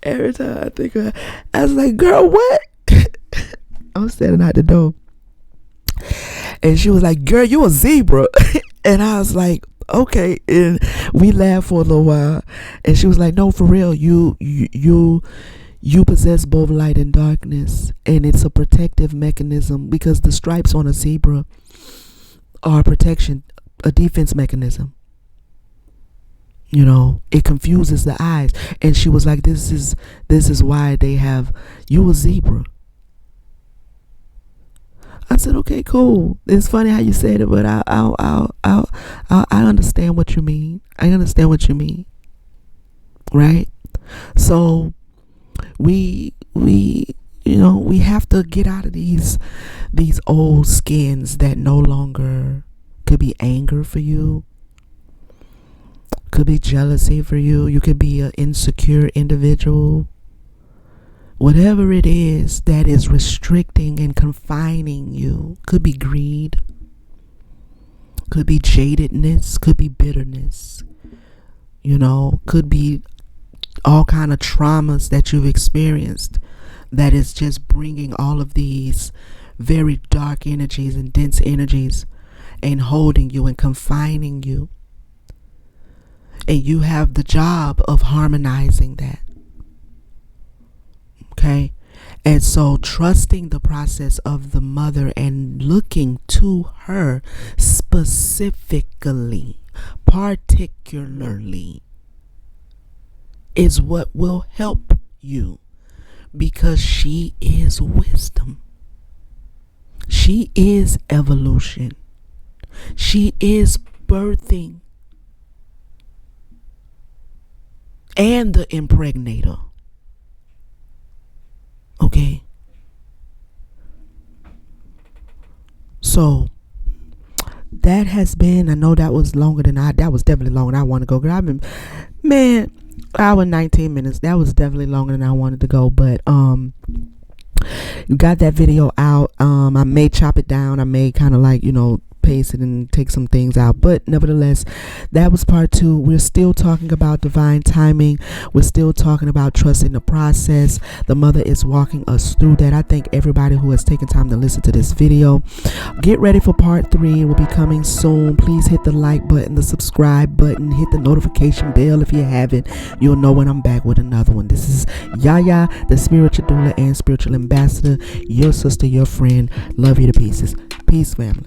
Every time I think of her, I was like, girl, what? I'm standing out the door, and she was like, girl, you a zebra. And I was like, okay. And we laughed for a little while, and she was like, no, for real, you possess both light and darkness, and it's a protective mechanism, because the stripes on a zebra are protection, a defense mechanism. It confuses the eyes. And she was like, this is why they have you a zebra. I said, okay, cool. It's funny how you said it, but I understand what you mean. I understand what you mean. Right? So we have to get out of these old skins that no longer could be anger for you. Could be jealousy for you. You could be an insecure individual. Whatever it is that is restricting and confining you. Could be greed. Could be jadedness. Could be bitterness. Could be all kind of traumas that you've experienced that is just bringing all of these very dark energies and dense energies. and holding you and confining you. And you have the job of harmonizing that. Okay? And so trusting the process of the mother and looking to her specifically, particularly, is what will help you, because she is wisdom. She is evolution. She is birthing and the impregnator. Okay? So that has been, I know that was longer than that was definitely longer than I want to go. Cause I've been, man, hour 19 minutes. That was definitely longer than I wanted to go. But you got that video out. I may chop it down. I may kind of like, paste it and take some things out, but nevertheless, that was part 2. We're still talking about divine timing. We're still talking about trusting the process. The mother is walking us through that. I thank everybody who has taken time to listen to this video. Get ready for part 3. It will be coming soon. Please hit the like button, the subscribe button, hit the notification bell if you haven't. You'll know when I'm back with another one. This is YaYa, the spiritual doula and spiritual ambassador, your sister, your friend. Love you to pieces. Peace, family.